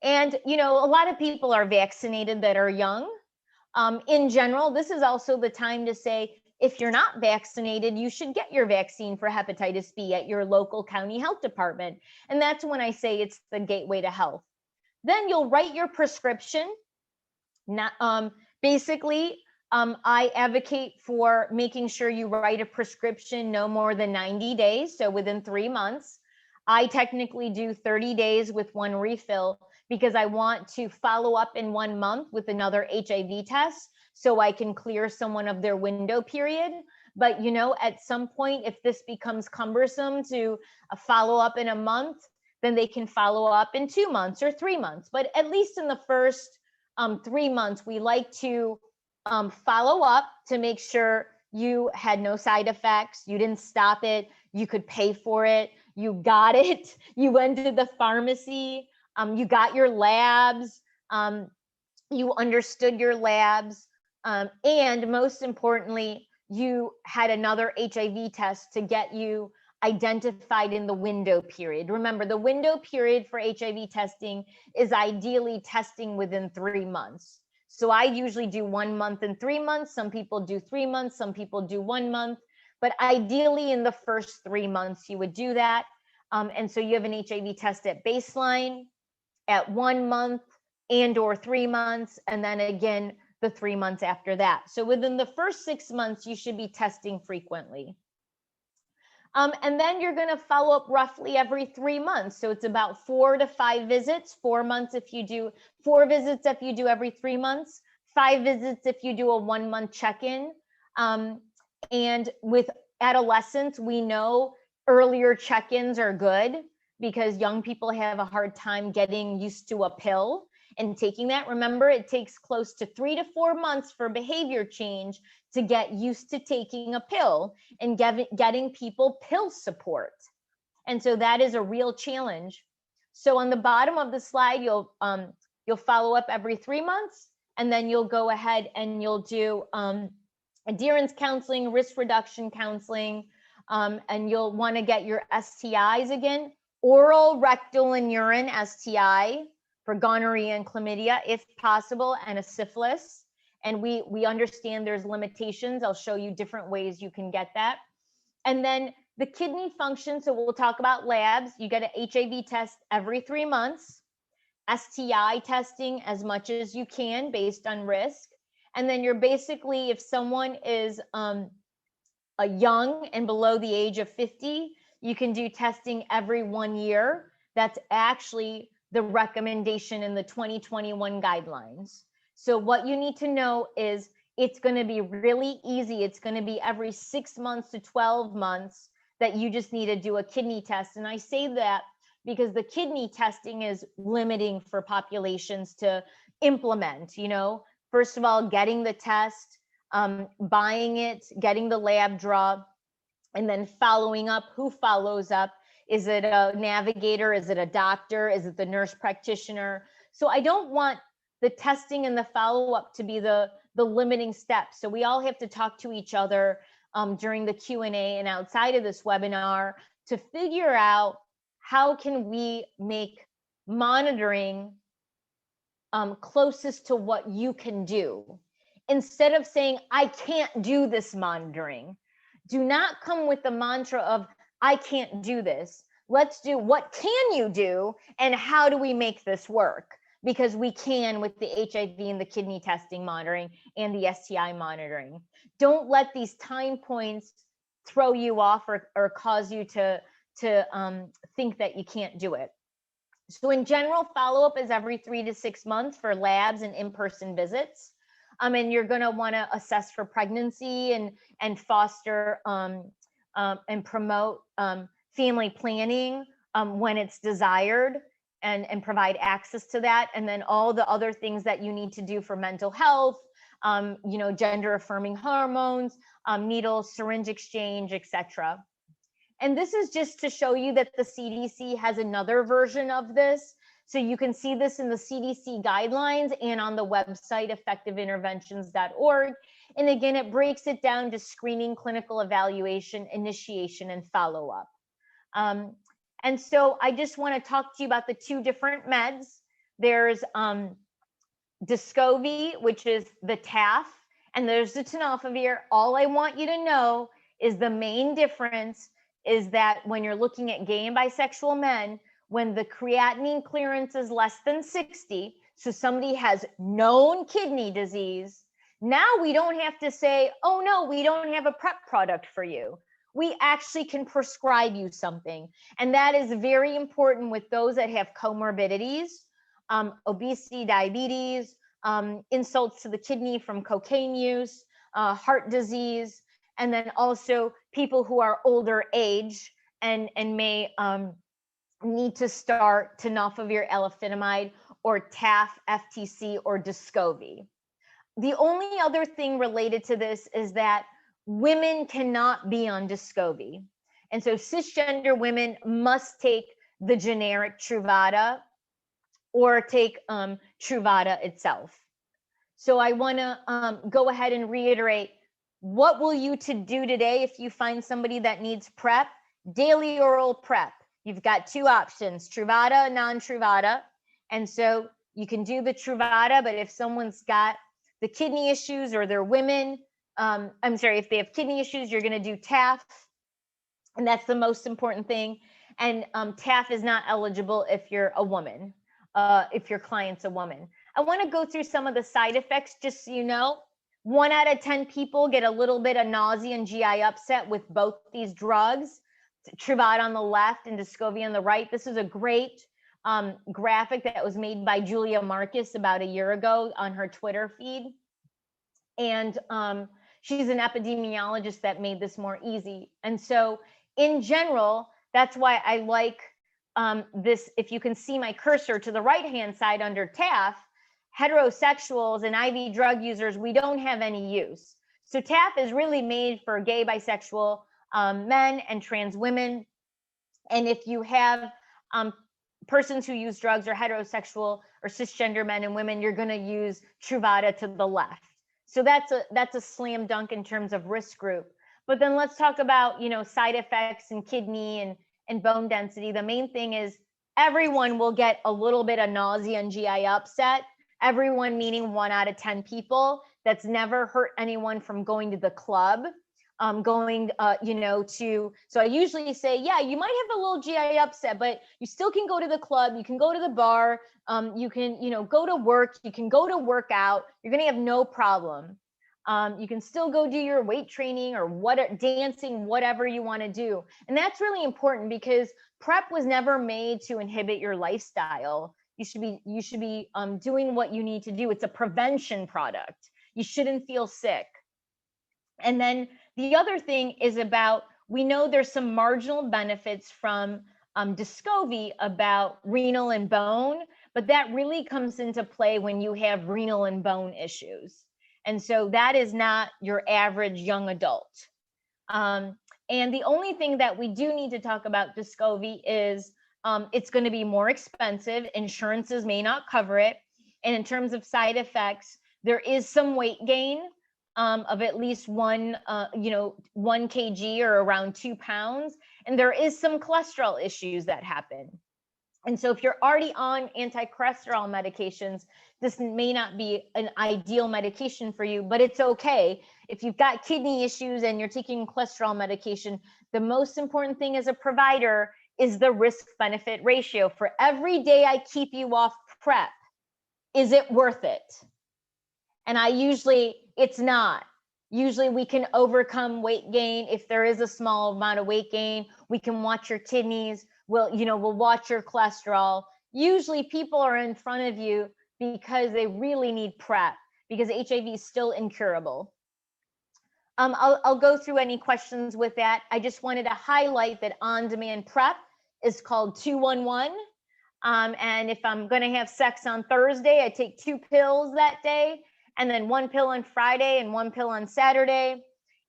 And, you know, a lot of people are vaccinated that are young. In general, this is also the time to say, if you're not vaccinated, you should get your vaccine for hepatitis B at your local county health department. And that's when I say it's the gateway to health. Then you'll write your prescription. Basically, I advocate for making sure you write a prescription no more than 90 days, so within 3 months. I technically do 30 days with one refill because I want to follow up in 1 month with another HIV test so I can clear someone of their window period. But, you know, at some point, if this becomes cumbersome to follow up in a month, then they can follow up in 2 months or 3 months. But at least in the first 3 months, we like to follow up to make sure you had no side effects, you didn't stop it, you could pay for it, you got it, you went to the pharmacy, you got your labs, you understood your labs, and most importantly, you had another HIV test to get you identified in the window period. Remember, the window period for HIV testing is ideally testing within 3 months. So I usually do 1 month and 3 months. Some people do 3 months, some people do 1 month, but ideally in the first 3 months, you would do that. And so you have an HIV test at baseline, at 1 month and or 3 months, and then again, the 3 months after that. So within the first 6 months, you should be testing frequently. And then you're going to follow up roughly every 3 months. So it's about 4 to 5 visits, 4 months if you do 4 visits if you do every 3 months, 5 visits if you do a 1 month check-in. And with adolescents, we know earlier check-ins are good because young people have a hard time getting used to a pill and taking that. Remember, it takes close to 3 to 4 months for behavior change to get used to taking a pill and getting people pill support. And so that is a real challenge. So on the bottom of the slide, you'll follow up every 3 months, and then you'll go ahead and you'll do adherence counseling, risk reduction counseling, and you'll want to get your STIs again, oral, rectal, and urine STI for gonorrhea and chlamydia, if possible, and a syphilis. And we understand there's limitations. I'll show you different ways you can get that. And then the kidney function, so we'll talk about labs. You get an HIV test every 3 months, STI testing as much as you can based on risk. And then you're basically, if someone is a young and below the age of 50, you can do testing every 1 year. That's actually the recommendation in the 2021 guidelines. So what you need to know is it's going to be really easy. It's going to be every 6 months to 12 months that you just need to do a kidney test. And I say that because the kidney testing is limiting for populations to implement, you know, first of all, getting the test, buying it, getting the lab draw, and then following up. Who follows up? Is it a navigator? Is it a doctor? Is it the nurse practitioner? So I don't want the testing and the follow-up to be the limiting step. So we all have to talk to each other during the Q&A and outside of this webinar to figure out how can we make monitoring closest to what you can do. Instead of saying, I can't do this monitoring, do not come with the mantra of, I can't do this. Let's do what can you do and how do we make this work? Because we can with the HIV and the kidney testing monitoring and the STI monitoring. Don't let these time points throw you off or cause you to think that you can't do it. So in general, follow-up is every 3 to 6 months for labs and in-person visits. And you're going to want to assess for pregnancy and foster and promote family planning when it's desired and provide access to that. And then all the other things that you need to do for mental health, gender affirming hormones, needle syringe exchange, etc. And this is just to show you that the CDC has another version of this. So you can see this in the CDC guidelines and on the website effectiveinterventions.org. And again, it breaks it down to screening, clinical evaluation, initiation, and follow-up. And so I just want to talk to you about the two different meds. There's Descovy, which is the TAF, and there's the tenofovir. All I want you to know is the main difference is that when you're looking at gay and bisexual men, when the creatinine clearance is less than 60, so somebody has known kidney disease, now we don't have to say, oh no, we don't have a PrEP product for you. We actually can prescribe you something. And that is very important with those that have comorbidities, obesity, diabetes, insults to the kidney from cocaine use, heart disease, and then also people who are older age and may need to start tenofovir alafenamide or TAF, FTC, or Descovy. The only other thing related to this is that women cannot be on Descovy. And so cisgender women must take the generic Truvada or take Truvada itself. So I want to go ahead and reiterate, what will you to do today if you find somebody that needs PrEP? Daily oral PrEP. You've got two options, Truvada, non-Truvada. And so you can do the Truvada, but if someone's got the kidney issues or they're women, if they have kidney issues, you're going to do TAF. And that's the most important thing. And TAF is not eligible if you're a woman, if your client's a woman. I want to go through some of the side effects, just so you know. 1 out of 10 people get a little bit of nausea and GI upset with both these drugs, Truvada on the left and Descovy on the right. This is a great graphic that was made by Julia Marcus about a year ago on her Twitter feed. And she's an epidemiologist that made this more easy. And so in general, that's why I like this. If you can see my cursor to the right-hand side under TAF, heterosexuals and IV drug users, we don't have any use. So TAF is really made for gay, bisexual men and trans women. And if you have persons who use drugs or heterosexual or cisgender men and women, you're going to use Truvada to the left. So that's a slam dunk in terms of risk group. But then let's talk about, side effects and kidney and bone density. The main thing is everyone will get a little bit of nausea and GI upset. Everyone meaning 1 out of 10 people. That's never hurt anyone from going to the club. So I usually say, yeah, you might have a little GI upset, but you still can go to the club, you can go to the bar, you can, go to work, you can go to work out, you're going to have no problem. You can still go do your weight training or dancing, whatever you want to do. And that's really important because PrEP was never made to inhibit your lifestyle. You should be doing what you need to do. It's a prevention product. You shouldn't feel sick. And then the other thing is we know there's some marginal benefits from Descovy about renal and bone, but that really comes into play when you have renal and bone issues. And so that is not your average young adult. And the only thing that we do need to talk about Descovy is it's going to be more expensive. Insurances may not cover it. And in terms of side effects, there is some weight gain of at least 1 kg or around 2 pounds. And there is some cholesterol issues that happen. And so if you're already on anti-cholesterol medications, this may not be an ideal medication for you, but it's okay. If you've got kidney issues and you're taking cholesterol medication, the most important thing as a provider is the risk-benefit ratio. For every day I keep you off PrEP, is it worth it? And it's not. Usually we can overcome weight gain. If there is a small amount of weight gain, we can watch your kidneys. We'll watch your cholesterol. Usually people are in front of you because they really need PrEP, because HIV is still incurable. I'll go through any questions with that. I just wanted to highlight that on-demand PrEP is called 211. And if I'm going to have sex on Thursday, I take 2 pills that day, and then 1 pill on Friday and 1 pill on Saturday.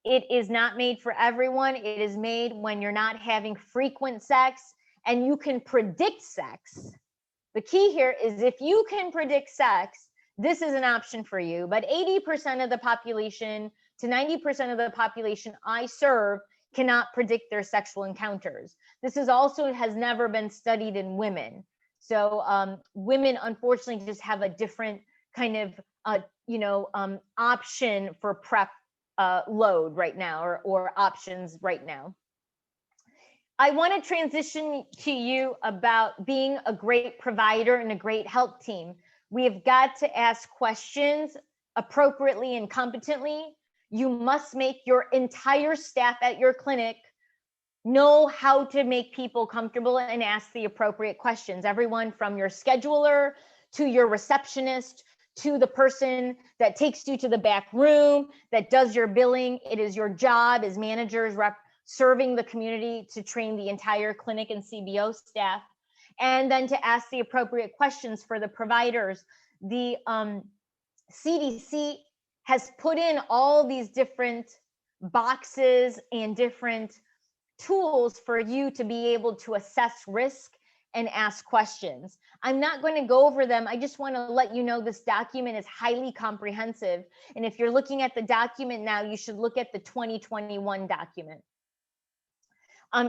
It is not made for everyone. It is made when you're not having frequent sex and you can predict sex. The key here is if you can predict sex, this is an option for you. But 80% of the population to 90% of the population I serve cannot predict their sexual encounters. This has never been studied in women. So women, unfortunately, just have a different kind of, option for PrEP load right now, or options right now. I want to transition to you about being a great provider and a great health team. We have got to ask questions appropriately and competently. You must make your entire staff at your clinic know how to make people comfortable and ask the appropriate questions. Everyone from your scheduler to your receptionist to the person that takes you to the back room, that does your billing. It is your job as managers serving the community to train the entire clinic and CBO staff, and then to ask the appropriate questions for the providers. The CDC has put in all these different boxes and different tools for you to be able to assess risk and ask questions. I'm not going to go over them. I just want to let you know this document is highly comprehensive. And if you're looking at the document now, you should look at the 2021 document.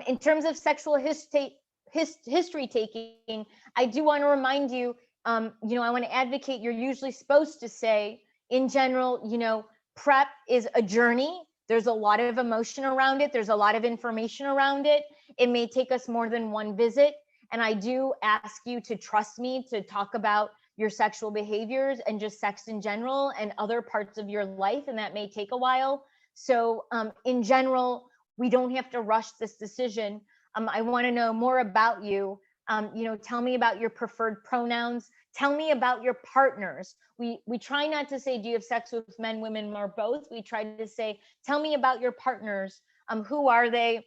In terms of sexual history taking, I do want to remind you, I want to advocate, you're usually supposed to say, in general, PrEP is a journey. There's a lot of emotion around it. There's a lot of information around it. It may take us more than one visit. And I do ask you to trust me to talk about your sexual behaviors and just sex in general and other parts of your life. And that may take a while. So in general, we don't have to rush this decision. I want to know more about you. Tell me about your preferred pronouns. Tell me about your partners. We try not to say, do you have sex with men, women, or both? We try to say, tell me about your partners. Who are they?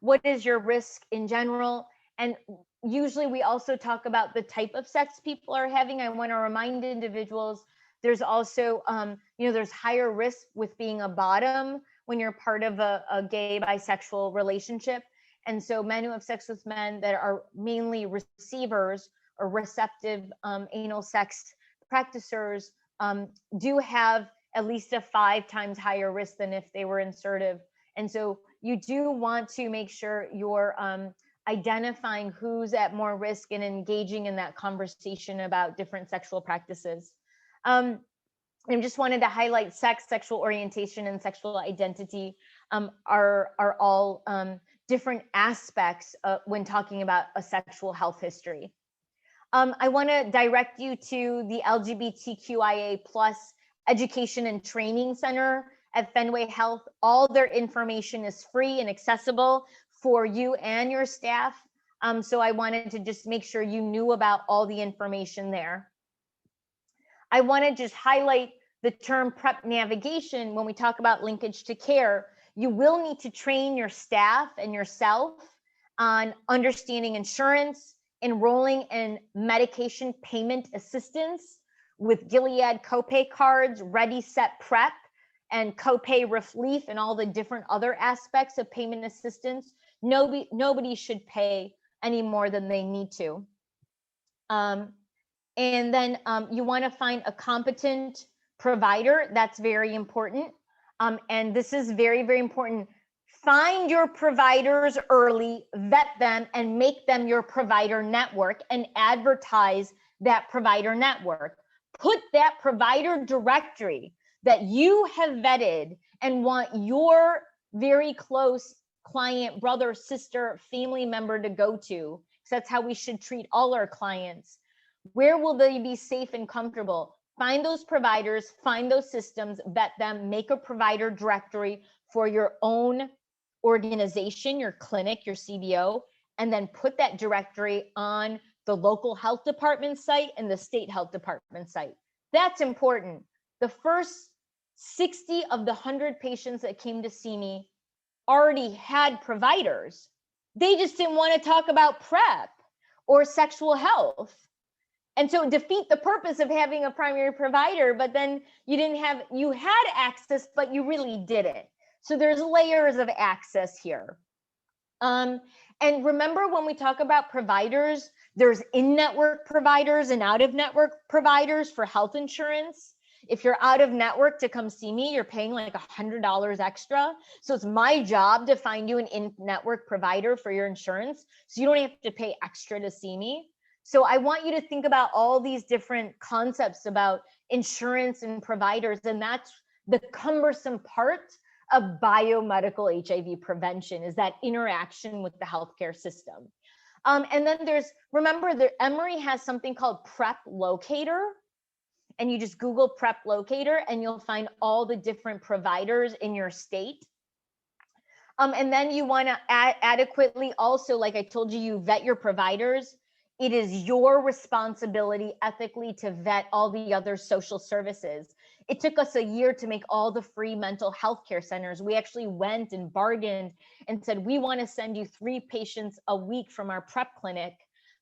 What is your risk in general? And usually we also talk about the type of sex people are having. I want to remind individuals, there's also, there's higher risk with being a bottom when you're part of a gay bisexual relationship. And so men who have sex with men that are mainly receivers or receptive anal sex practitioners do have at least a 5 times higher risk than if they were insertive. And so you do want to make sure you're identifying who's at more risk and engaging in that conversation about different sexual practices. I just wanted to highlight sex, sexual orientation, and sexual identity are all different aspects when talking about a sexual health history. I want to direct you to the LGBTQIA+ Education and Training Center at Fenway Health. All their information is free and accessible for you and your staff. So I wanted to just make sure you knew about all the information there. I want to just highlight the term PrEP navigation. When we talk about linkage to care, you will need to train your staff and yourself on understanding insurance, enrolling in medication payment assistance with Gilead copay cards, Ready Set PrEP, and copay relief, and all the different other aspects of payment assistance. Nobody should pay any more than they need to. And then you want to find a competent provider. That's very important. And this is very, very important. find your providers early, vet them, and make them your provider network and advertise that provider network. Put that provider directory that you have vetted and want your very close client, brother, sister, family member to go to, because that's how we should treat all our clients. Where will they be safe and comfortable? Find those providers, find those systems, vet them, make a provider directory for your own organization, your clinic, your CBO, and then put that directory on the local health department site and the state health department site. That's important. The first 60 of the 100 patients that came to see me already had providers. They just didn't want to talk about PrEP or sexual health. And so defeat the purpose of having a primary provider, but then you had access, but you really didn't. So there's layers of access here. And remember, when we talk about providers, there's in-network providers and out-of-network providers for health insurance. If you're out of network to come see me, you're paying like $100 extra. So it's my job to find you an in-network provider for your insurance, so you don't have to pay extra to see me. So I want you to think about all these different concepts about insurance and providers, and that's the cumbersome part of biomedical HIV prevention, is that interaction with the healthcare system. And then remember, Emory has something called PrEP Locator, and you just Google PrEP Locator and you'll find all the different providers in your state. And then you want to adequately also, like I told you, you vet your providers. It is your responsibility ethically to vet all the other social services. It took us a year to make all the free mental health care centers. We actually went and bargained and said, we want to send you 3 patients a week from our PrEP clinic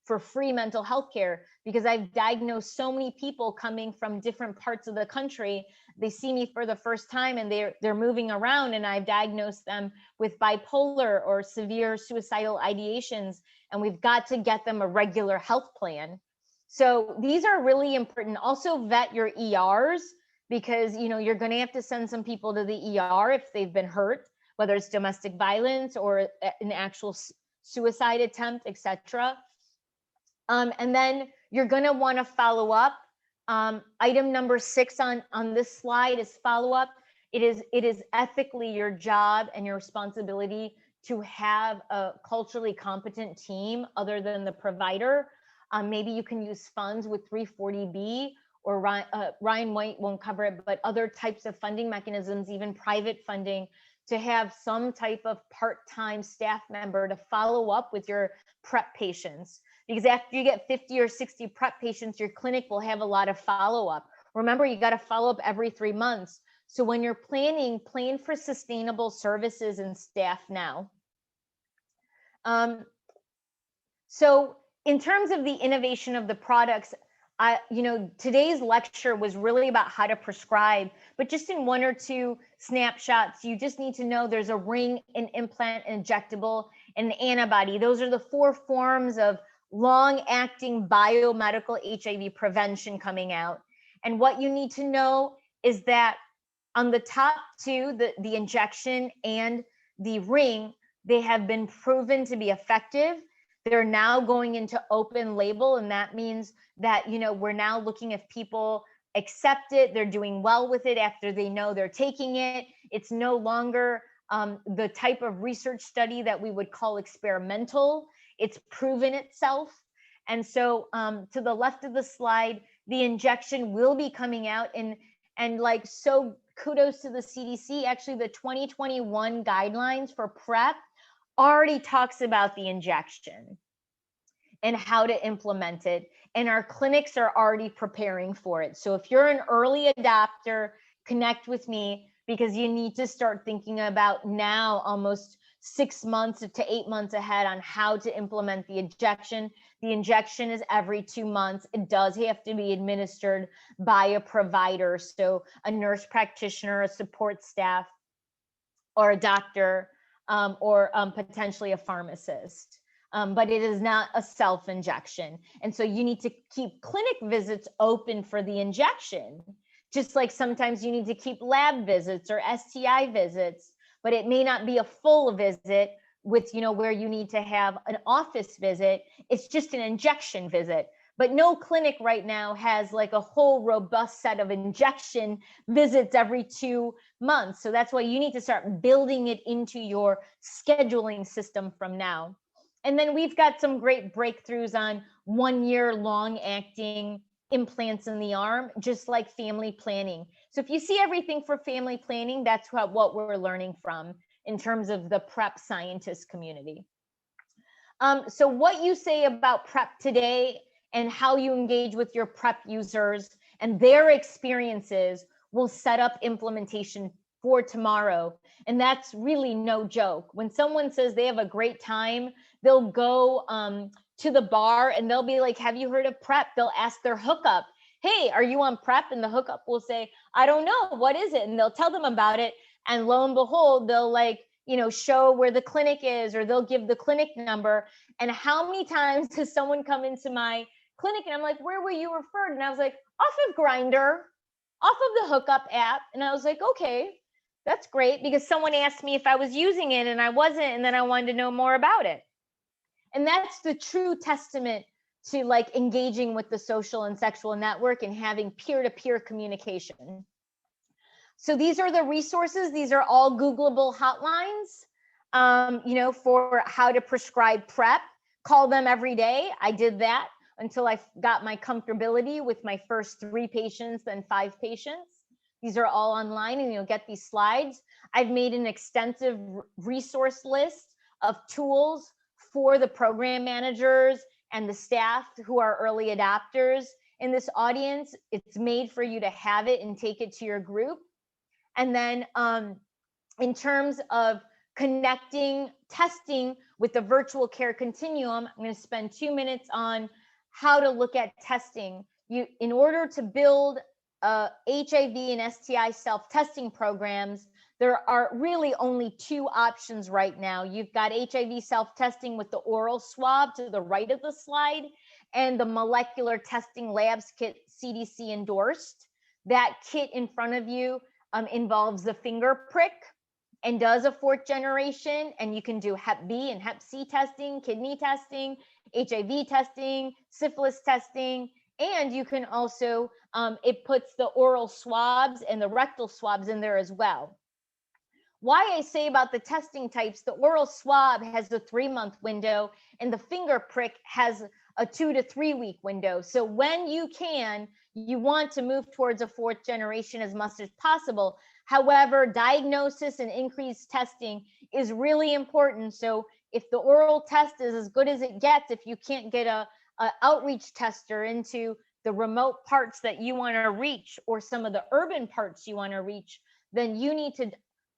for free mental health care, because I've diagnosed so many people coming from different parts of the country. They see me for the first time and they're moving around, and I've diagnosed them with bipolar or severe suicidal ideations, and we've got to get them a regular health plan. So these are really important. Also vet your ERs, because you're going to have to send some people to the ER if they've been hurt, whether it's domestic violence or an actual suicide attempt, etc. And then you're going to want to follow up. Item number 6 on this slide is follow up. It is ethically your job and your responsibility to have a culturally competent team other than the provider. Maybe you can use funds with 340B, or Ryan White won't cover it, but other types of funding mechanisms, even private funding, to have some type of part-time staff member to follow up with your PrEP patients. Because after you get 50 or 60 PrEP patients, your clinic will have a lot of follow-up. Remember, you got to follow up every 3 months. So when you're planning, plan for sustainable services and staff now. So in terms of the innovation of the products, today's lecture was really about how to prescribe, but just in 1 or 2 snapshots, you just need to know there's a ring, an implant, an injectable, and an antibody. Those are the 4 forms of long-acting biomedical HIV prevention coming out. And what you need to know is that on the top 2, the injection and the ring, they have been proven to be effective. They're now going into open label, and that means that we're now looking if people accept it, they're doing well with it after they know they're taking it. It's no longer the type of research study that we would call experimental. It's proven itself. And so to the left of the slide, the injection will be coming out, and so kudos to the CDC. Actually, the 2021 guidelines for PrEP already talks about the injection and how to implement it. And our clinics are already preparing for it. So if you're an early adopter, connect with me, because you need to start thinking about now, almost 6 months to 8 months ahead, on how to implement the injection. The injection is every 2 months. It does have to be administered by a provider. So a nurse practitioner, a support staff, or a doctor, or potentially a pharmacist. But it is not a self-injection. And so you need to keep clinic visits open for the injection, just like sometimes you need to keep lab visits or STI visits. but it may not be a full visit with, where you need to have an office visit. It's just an injection visit. But no clinic right now has like a whole robust set of injection visits every 2 months. So that's why you need to start building it into your scheduling system from now. And then we've got some great breakthroughs on 1 year long acting implants in the arm, just like family planning. So if you see everything for family planning, that's what we're learning from in terms of the PrEP scientist community. So what you say about PrEP today and how you engage with your PrEP users and their experiences will set up implementation for tomorrow. And that's really no joke. When someone says they have a great time, they'll go to the bar and they'll be like, have you heard of PrEP? They'll ask their hookup, hey, are you on PrEP? And the hookup will say, I don't know, what is it? And they'll tell them about it. And lo and behold, they'll show where the clinic is, or they'll give the clinic number. And how many times has someone come into my clinic and I'm like, where were you referred? And I was like, off of Grindr, off of the hookup app. And I was like, okay, that's great, because someone asked me if I was using it and I wasn't, and then I wanted to know more about it. And that's the true testament to like engaging with the social and sexual network and having peer-to-peer communication. So these are the resources. These are all Googleable hotlines, for how to prescribe PrEP. Call them every day. I did that until I got my comfortability with my first 3 patients, then 5 patients. These are all online, and you'll get these slides. I've made an extensive resource list of tools for the program managers and the staff who are early adopters in this audience. It's made for you to have it and take it to your group. And then in terms of connecting testing with the virtual care continuum, I'm going to spend 2 minutes on how to look at testing. In order to build HIV and STI self-testing programs, there are really only 2 options right now. You've got HIV self-testing with the oral swab to the right of the slide, and the molecular testing labs kit CDC endorsed. That kit in front of you involves the finger prick and does a 4th generation, and you can do Hep B and Hep C testing, kidney testing, HIV testing, syphilis testing, and you can also, it puts the oral swabs and the rectal swabs in there as well. Why I say about the testing types, the oral swab has a 3-month window and the finger prick has a 2 to 3 week window. So when you can, you want to move towards a 4th generation as much as possible. However, diagnosis and increased testing is really important. So if the oral test is as good as it gets, if you can't get a outreach tester into the remote parts that you want to reach, or some of the urban parts you want to reach, then you need to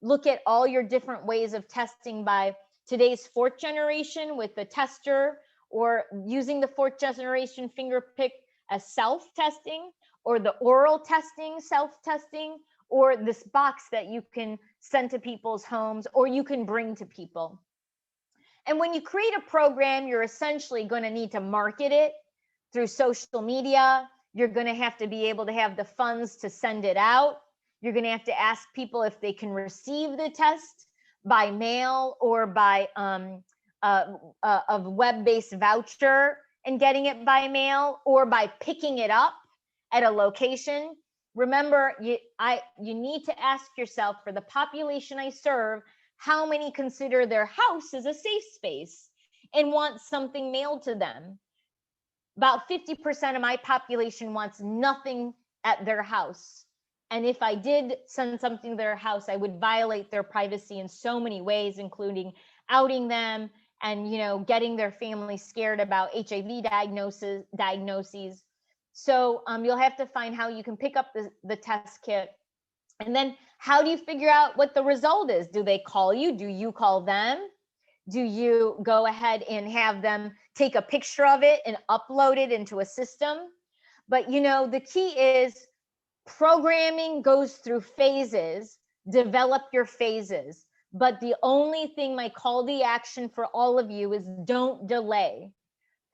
look at all your different ways of testing by today's 4th generation with the tester, or using the 4th generation finger pick as self-testing, or the oral testing, self-testing, or this box that you can send to people's homes or you can bring to people. And when you create a program, you're essentially going to need to market it through social media. You're going to have to be able to have the funds to send it out. You're going to have to ask people if they can receive the test by mail or by a web-based voucher and getting it by mail, or by picking it up at a location. Remember, you need to ask yourself, for the population I serve, how many consider their house as a safe space and want something mailed to them? About 50% of my population wants nothing at their house. And if I did send something to their house, I would violate their privacy in so many ways, including outing them and, getting their family scared about HIV diagnoses. So you'll have to find how you can pick up the test kit. And then how do you figure out what the result is? Do they call you? Do you call them? Do you go ahead and have them take a picture of it and upload it into a system? But the key is programming goes through phases. Develop your phases. But the only thing, my call to action for all of you is don't delay.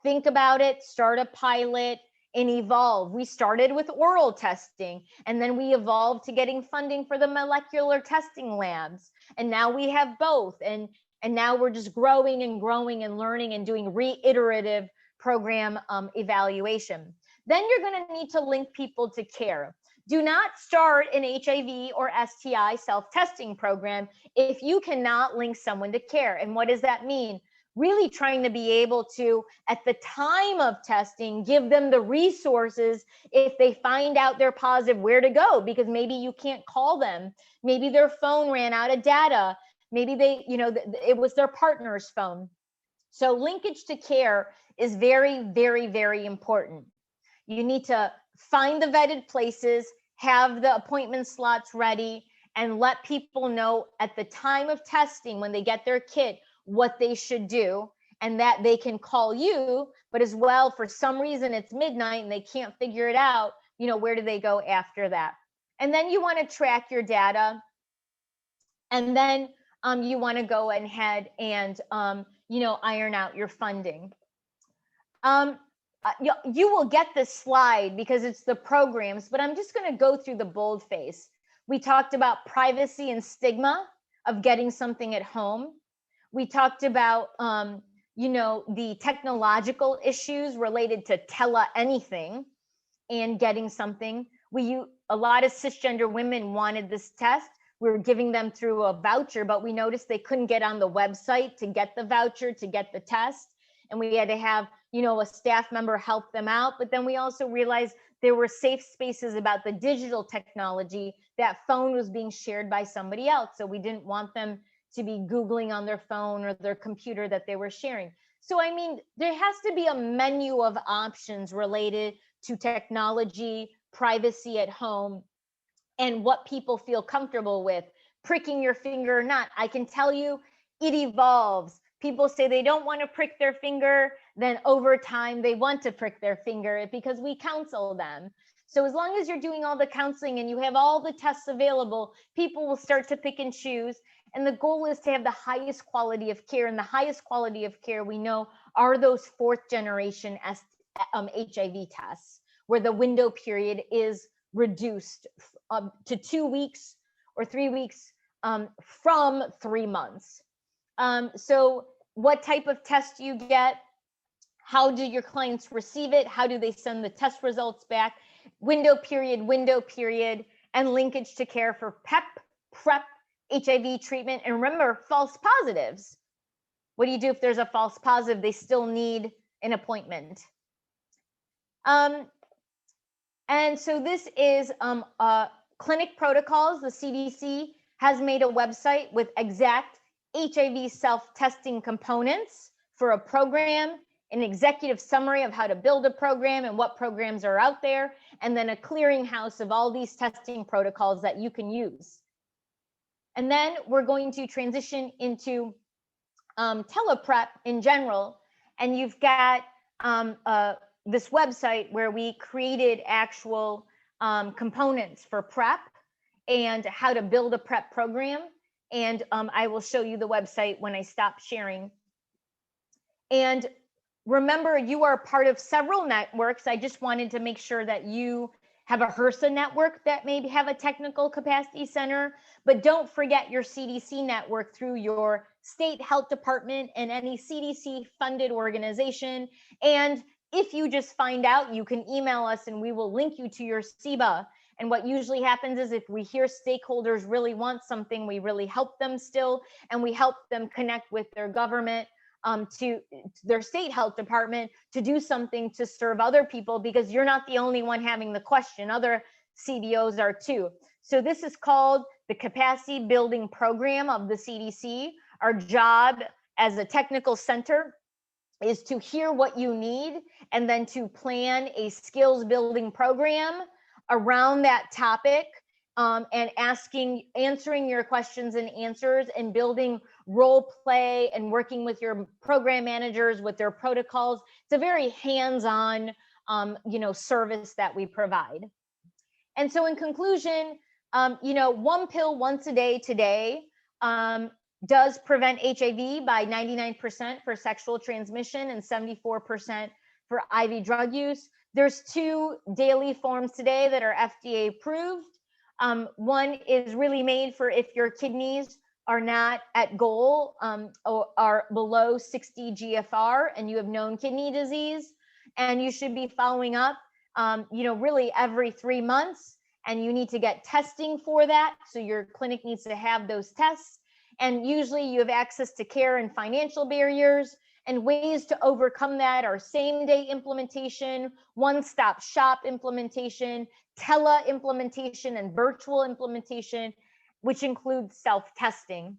Think about it, start a pilot, and evolve. We started with oral testing, and then we evolved to getting funding for the molecular testing labs. And now we have both. And now we're just growing and growing and learning and doing reiterative program evaluation. Then you're going to need to link people to care. Do not start an HIV or STI self-testing program if you cannot link someone to care. And what does that mean? Really trying to be able to, at the time of testing, give them the resources if they find out they're positive, where to go, because maybe you can't call them. Maybe their phone ran out of data. Maybe they, it was their partner's phone. So linkage to care is very, very, very important. You need to find the vetted places, have the appointment slots ready, and let people know at the time of testing, when they get their kit, what they should do, and that they can call you. But as well, for some reason it's midnight and they can't figure it out, where do they go after that? And then you want to track your data. And then you want to go ahead and, iron out your funding. You will get this slide because it's the programs, but I'm just going to go through the boldface. We talked about privacy and stigma of getting something at home. We talked about, the technological issues related to anything and getting something. A lot of cisgender women wanted this test. We were giving them through a voucher, but we noticed they couldn't get on the website to get the voucher, to get the test. And we had to have, a staff member help them out. But then we also realized there were safe spaces about the digital technology. That phone was being shared by somebody else. So we didn't want them to be Googling on their phone or their computer that they were sharing. So, there has to be a menu of options related to technology, privacy at home, and what people feel comfortable with. Pricking your finger or not, I can tell you it evolves. People say they don't want to prick their finger, then over time they want to prick their finger because we counsel them. So as long as you're doing all the counseling and you have all the tests available, people will start to pick and choose. And the goal is to have the highest quality of care. And the highest quality of care we know are those 4th generation HIV tests, where the window period is reduced to 2 weeks or 3 weeks from 3 months. So what type of test do you get? How do your clients receive it? How do they send the test results back? Window period, and linkage to care for PrEP, HIV treatment. And remember, false positives. What do you do if there's a false positive? They still need an appointment. And so this is clinic protocols. The CDC has made a website with exact HIV self-testing components for a program, an executive summary of how to build a program and what programs are out there, and then a clearinghouse of all these testing protocols that you can use. And then we're going to transition into teleprep in general. And you've got this website where we created actual components for PrEP and how to build a PrEP program. And I will show you the website when I stop sharing. And remember, you are part of several networks. I just wanted to make sure that you have a HRSA network that maybe have a technical capacity center, but don't forget your CDC network through your state health department and any CDC funded organization. And if you just find out, you can email us and we will link you to your CBA. And what usually happens is if we hear stakeholders really want something, we really help them still, and we help them connect with their government, to their state health department to do something to serve other people, because you're not the only one having the question. Other CBOs are too. So this is called the Capacity Building Program of the CDC. Our job as a technical center is to hear what you need and then to plan a skills building program around that topic, and answering your questions and answers, and building role play and working with your program managers with their protocols. It's a very hands-on, service that we provide. And so in conclusion, one pill once a day today does prevent HIV by 99% for sexual transmission and 74% for IV drug use. There's 2 daily forms today that are FDA approved. One is really made for if your kidneys are not at goal or are below 60 GFR and you have known kidney disease, and you should be following up, really every 3 months, and you need to get testing for that. So your clinic needs to have those tests. And usually you have access to care and financial barriers, and ways to overcome that are same-day implementation, one-stop shop implementation, tele-implementation, and virtual implementation, which includes self-testing.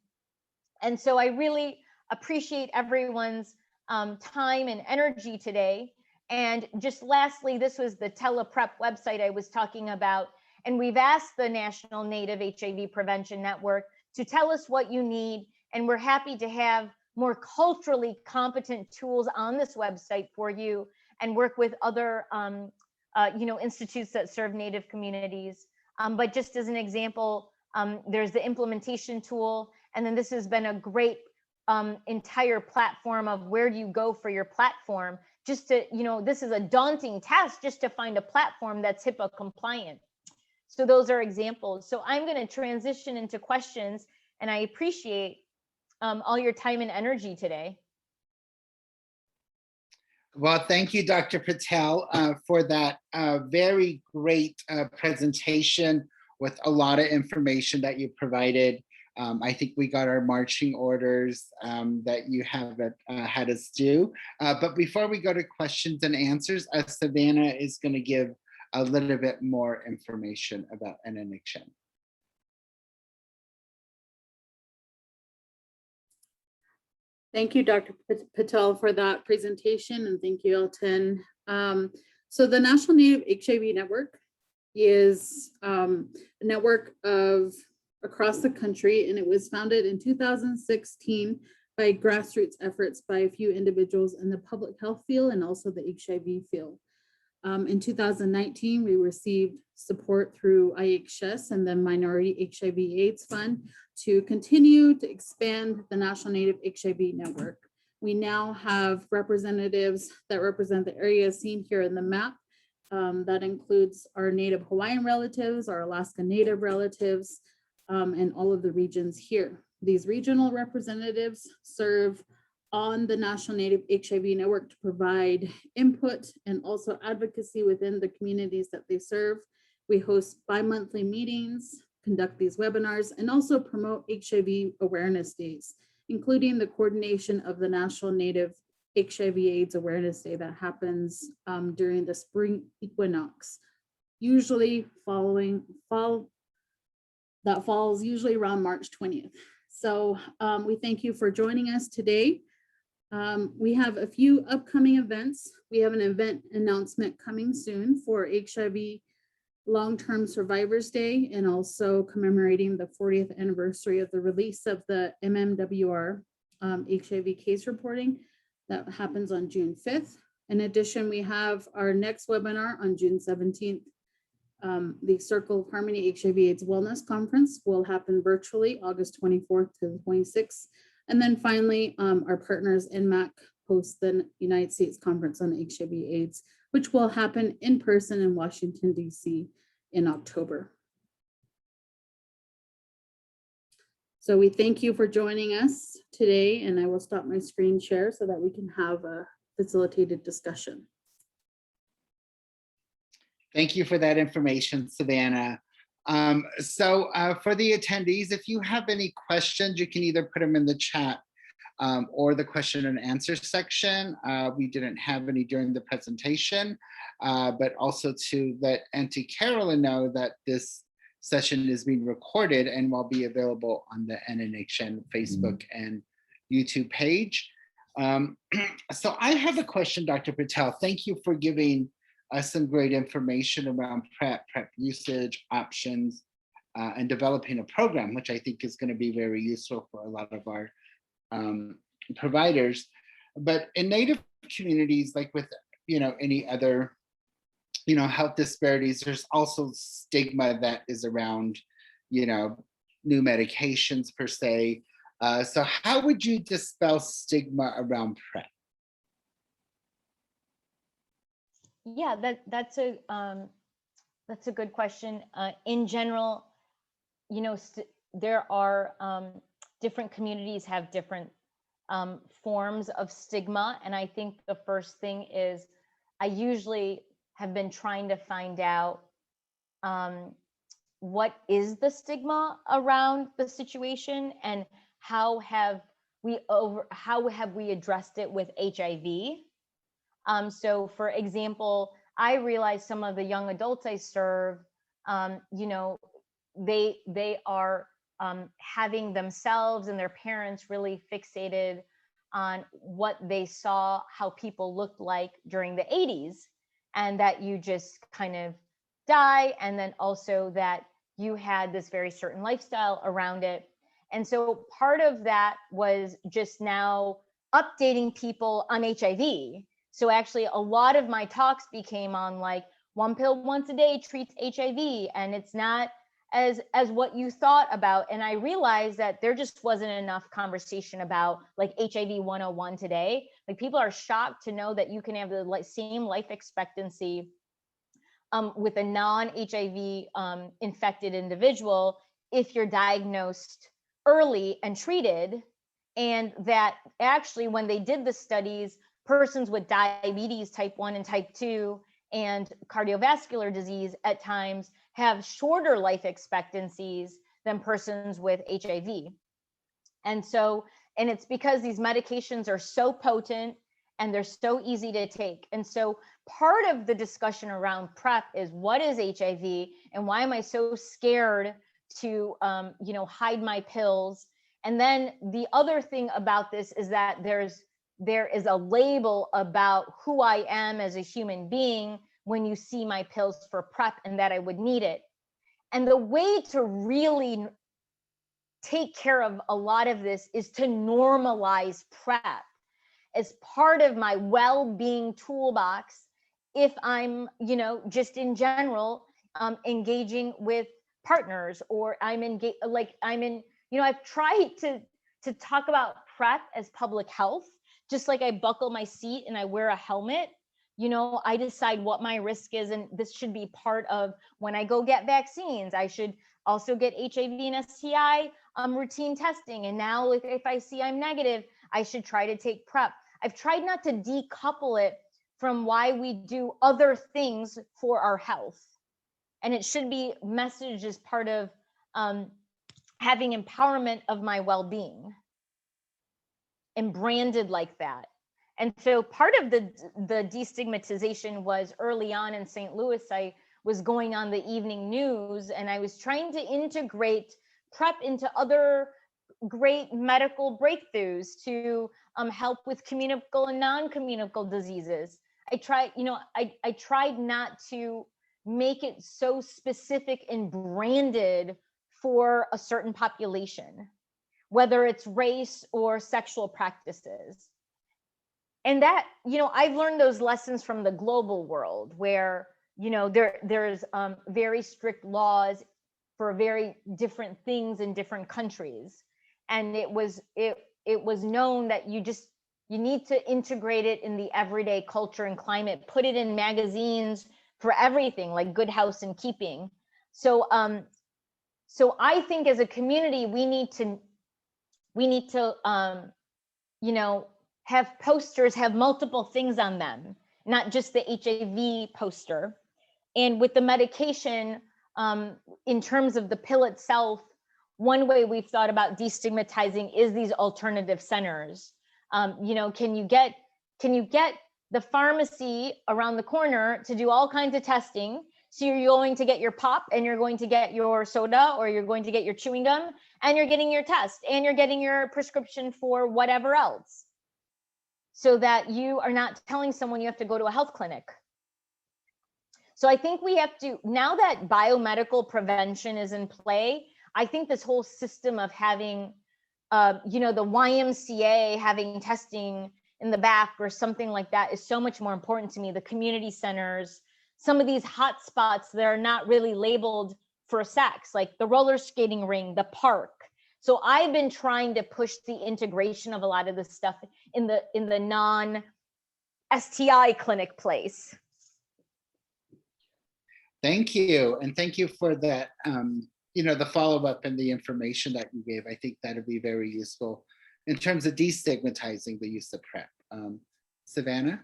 And so I really appreciate everyone's time and energy today. And just lastly, this was the TelePrep website I was talking about. And we've asked the National Native HIV Prevention Network to tell us what you need. And we're happy to have more culturally competent tools on this website for you, and work with other institutes that serve Native communities. But just as an example, there's the implementation tool. And then this has been a great entire platform of where do you go for your platform. Just to, this is a daunting task just to find a platform that's HIPAA compliant. So those are examples. So I'm going to transition into questions, and I appreciate all your time and energy today.
Well, thank you, Dr. Patel, for that very great presentation with a lot of information that you provided. I think we got our marching orders that you have had us do. But before we go to questions and answers, Savannah is going to give a little bit more information about NNHN.
Thank you, Dr. Patel, for that presentation, and thank you, Elton. So the National Native HIV Network is a network of across the country, and it was founded in 2016 by grassroots efforts by a few individuals in the public health field and also the HIV field. In 2019, we received support through IHS and the Minority HIV AIDS Fund to continue to expand the National Native HIV Network. We now have representatives that represent the areas seen here in the map. That includes our Native Hawaiian relatives, our Alaska Native relatives, and all of the regions here. These regional representatives serve on the National Native HIV Network to provide input and also advocacy within the communities that they serve. We host bi-monthly meetings, conduct these webinars, and also promote HIV awareness days, including the coordination of the National Native HIV AIDS Awareness Day that happens during the spring equinox, usually that falls usually around March 20th. So we thank you for joining us today. We have a few upcoming events. We have an event announcement coming soon for HIV Long-Term Survivors Day, and also commemorating the 40th anniversary of the release of the MMWR HIV case reporting that happens on June 5th. In addition, we have our next webinar on June 17th. The Circle of Harmony HIV AIDS Wellness Conference will happen virtually August 24th to the 26th. And then finally, our partners NMAC host the United States Conference on HIV AIDS, which will happen in person in Washington, DC in October. So we thank you for joining us today, and I will stop my screen share so that we can have a facilitated discussion.
Thank you for that information, Savannah. So for the attendees, if you have any questions, you can either put them in the chat or the question and answer section. We didn't have any during the presentation, but also to let Auntie Carolyn know that this session is being recorded and will be available on the NNHN Facebook and YouTube page. So I have a question, Dr. Patel. Thank you for giving us some great information around PrEP usage options, and developing a program, which I think is going to be very useful for a lot of our providers. But in Native communities, like with any other health disparities, there's also stigma that is around new medications per se. So how would you dispel stigma around PrEP?
Yeah, that's a good question. In general, you know, there are different communities have different forms of stigma, and I think the first thing is I usually have been trying to find out what is the stigma around the situation and how have we addressed it with HIV. So for example, I realize some of the young adults I serve, you know, they are having themselves and their parents really fixated on what they saw, how people looked like during the 80s, and that you just kind of die, and then also that you had this very certain lifestyle around it. And so part of that was just now updating people on HIV. So actually a lot of my talks became on like 1 pill once a day treats HIV, and it's not as what you thought about. And I realized that there just wasn't enough conversation about like HIV 101 today. Like people are shocked to know that you can have the same life expectancy with a non-HIV infected individual if you're diagnosed early and treated. And that actually when they did the studies, persons with diabetes type 1 and type 2 and cardiovascular disease at times have shorter life expectancies than persons with HIV. And so, and it's because these medications are so potent and they're so easy to take. And so part of the discussion around PrEP is what is HIV and why am I so scared to, you know, hide my pills? And then the other thing about this is that there is a label about who I am as a human being when you see my pills for PrEP and that I would need it. And the way to really take care of a lot of this is to normalize PrEP as part of my well-being toolbox. If I'm, you know, just in general, engaging with partners, or I'm in, you know, I've tried to talk about PrEP as public health, just like I buckle my seat and I wear a helmet. You know, I decide what my risk is, and this should be part of when I go get vaccines. I should also get HIV and STI routine testing. And now if I see I'm negative, I should try to take PrEP. I've tried not to decouple it from why we do other things for our health. And it should be messaged as part of having empowerment of my well-being and branded like that. And so part of the destigmatization was early on in St. Louis, I was going on the evening news and I was trying to integrate PrEP into other great medical breakthroughs to help with communicable and non-communicable diseases. I tried not to make it so specific and branded for a certain population, whether it's race or sexual practices. And that, you know, I've learned those lessons from the global world where, you know, there's very strict laws for very different things in different countries. And it was known that you need to integrate it in the everyday culture and climate, put it in magazines for everything, like Good Housekeeping. So I think as a community, we need to you know, have posters have multiple things on them, not just the HIV poster. And with the medication, in terms of the pill itself, one way we've thought about destigmatizing is these alternative centers. You know, can you get the pharmacy around the corner to do all kinds of testing? So you're going to get your pop and you're going to get your soda, or you're going to get your chewing gum, and you're getting your test and you're getting your prescription for whatever else, so that you are not telling someone you have to go to a health clinic. So I think we have to, now that biomedical prevention is in play, I think this whole system of having, you know, the YMCA having testing in the back or something like that is so much more important to me. The community centers, some of these hot spots that are not really labeled for sex, like the roller skating ring, the park. So I've been trying to push the integration of a lot of this stuff in the non-STI clinic place.
Thank you. And thank you for that, the follow-up and the information that you gave. I think that'll be very useful in terms of destigmatizing the use of PrEP. Savannah?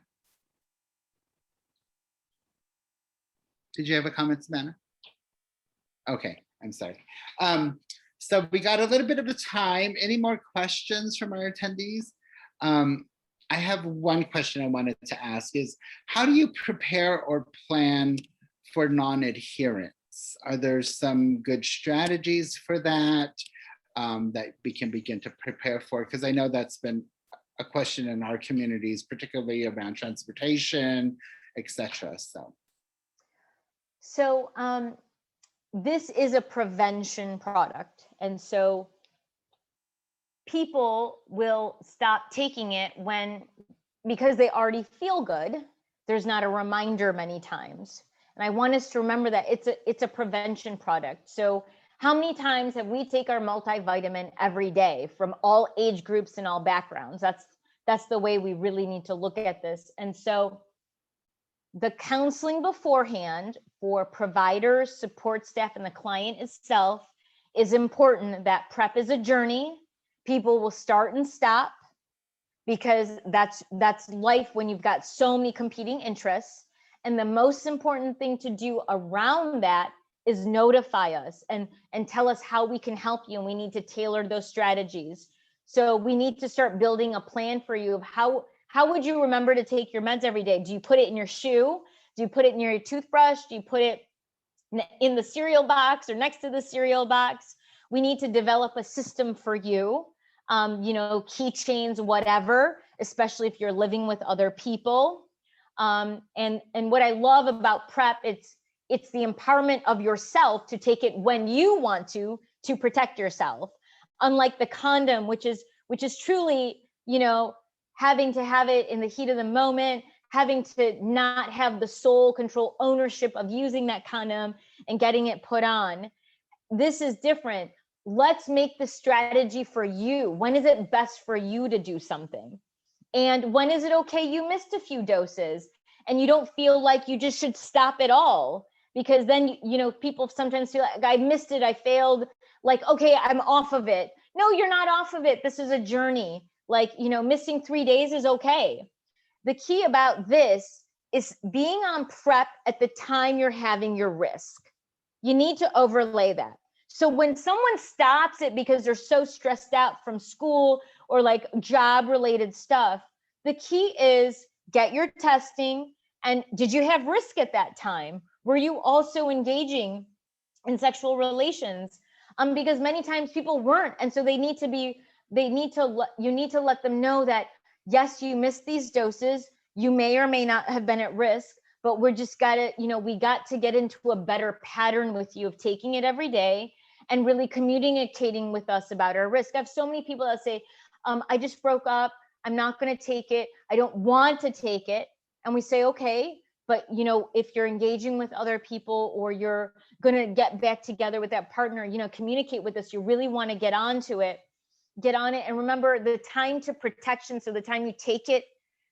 Did you have a comment, Savannah? Okay, I'm sorry. So we got a little bit of a time. Any more questions from our attendees? I have one question I wanted to ask is, how do you prepare or plan for non-adherence? Are there some good strategies for that that we can begin to prepare for? Because I know that's been a question in our communities, particularly around transportation, etc.
So this is a prevention product. And so people will stop taking it because they already feel good. There's not a reminder many times. And I want us to remember that it's a prevention product. So how many times have we take our multivitamin every day from all age groups and all backgrounds? That's the way we really need to look at this. And so the counseling beforehand for providers, support staff, and the client itself is important. That PrEP is a journey. People will start and stop because that's life when you've got so many competing interests. And the most important thing to do around that is notify us and tell us how we can help you. And we need to tailor those strategies. So we need to start building a plan for you of how would you remember to take your meds every day? Do you put it in your shoe? Do you put it in your toothbrush? Do you put it in the cereal box or next to the cereal box? We need to develop a system for you, keychains, whatever, especially if you're living with other people. And what I love about PrEP, it's the empowerment of yourself to take it when you want to protect yourself. Unlike the condom, which is truly, having to have it in the heat of the moment, having to not have the sole control ownership of using that condom and getting it put on. This is different. Let's make the strategy for you. When is it best for you to do something? And when is it okay you missed a few doses and you don't feel like you just should stop it all? Because then, people sometimes feel like I missed it, I failed, like, okay, I'm off of it. No, you're not off of it. This is a journey. Like, missing 3 days is okay. The key about this is being on PrEP at the time you're having your risk. You need to overlay that. So when someone stops it because they're so stressed out from school or like job related stuff, the key is get your testing. And did you have risk at that time? Were you also engaging in sexual relations? Because many times people weren't. And so you need to let them know that, yes, you missed these doses. You may or may not have been at risk, but we got to get into a better pattern with you of taking it every day and really communicating with us about our risk. I have so many people that say, I just broke up. I'm not going to take it. I don't want to take it. And we say, okay, but if you're engaging with other people or you're going to get back together with that partner, communicate with us. You really want to get on it. And remember the time to protection. So the time you take it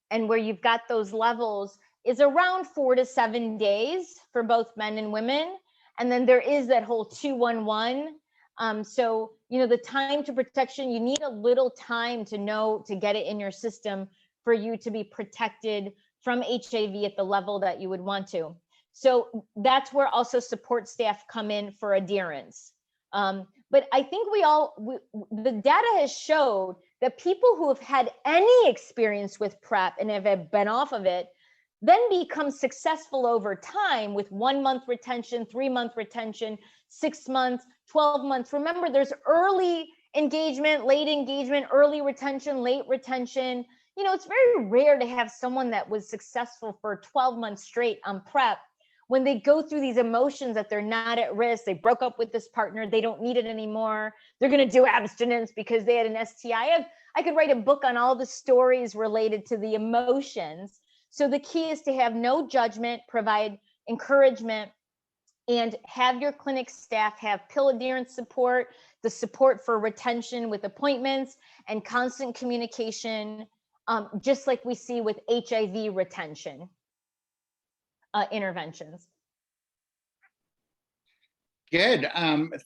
and where you've got those levels is around 4 to 7 days for both men and women. And then there is that whole 2-1-1. So, the time to protection, you need a little time to get it in your system for you to be protected from HIV at the level that you would want to. So that's where also support staff come in for adherence. But I think the data has showed that people who have had any experience with PrEP and have been off of it, then become successful over time with 1 month retention, 3 month retention, 6 months, 12 months. Remember, there's early engagement, late engagement, early retention, late retention. It's very rare to have someone that was successful for 12 months straight on PrEP when they go through these emotions that they're not at risk. They broke up with this partner. They don't need it anymore. They're going to do abstinence because they had an STI. I could write a book on all the stories related to the emotions. So the key is to have no judgment, provide encouragement, and have your clinic staff have pill adherence support, the support for retention with appointments and constant communication, just like we see with HIV retention interventions.
Good.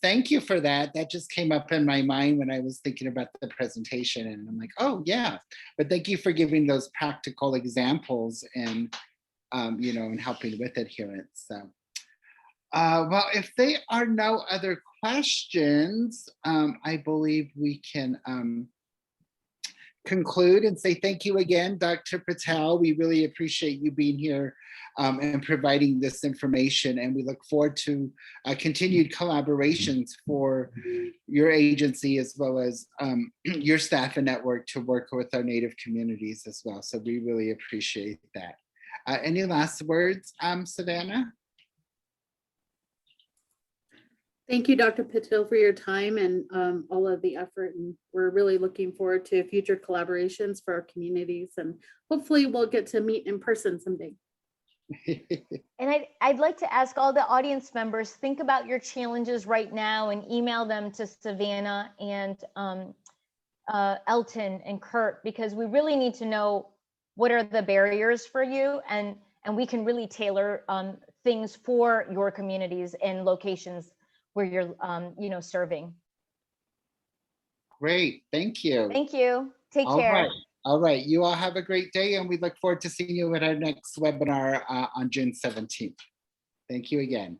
Thank you for that. That just came up in my mind when I was thinking about the presentation, and I'm like, oh yeah. But thank you for giving those practical examples and and helping with adherence. So, well, if there are no other questions, I believe we can conclude and say thank you again, Dr. Patel. We really appreciate you being here and providing this information, and we look forward to continued collaborations for your agency as well as your staff and network to work with our Native communities as well. So we really appreciate that. Any last words, Savannah?
Thank you, Dr. Patel, for your time and all of the effort. And we're really looking forward to future collaborations for our communities. And hopefully we'll get to meet in person someday.
And I'd like to ask all the audience members, think about your challenges right now and email them to Savannah and Elton and Kurt, because we really need to know what are the barriers for you, and we can really tailor things for your communities and locations where you're serving.
Great, thank you.
Thank you. Take
All
care.
right. All right, you all have a great day, and we look forward to seeing you at our next webinar on June 17th. Thank you again.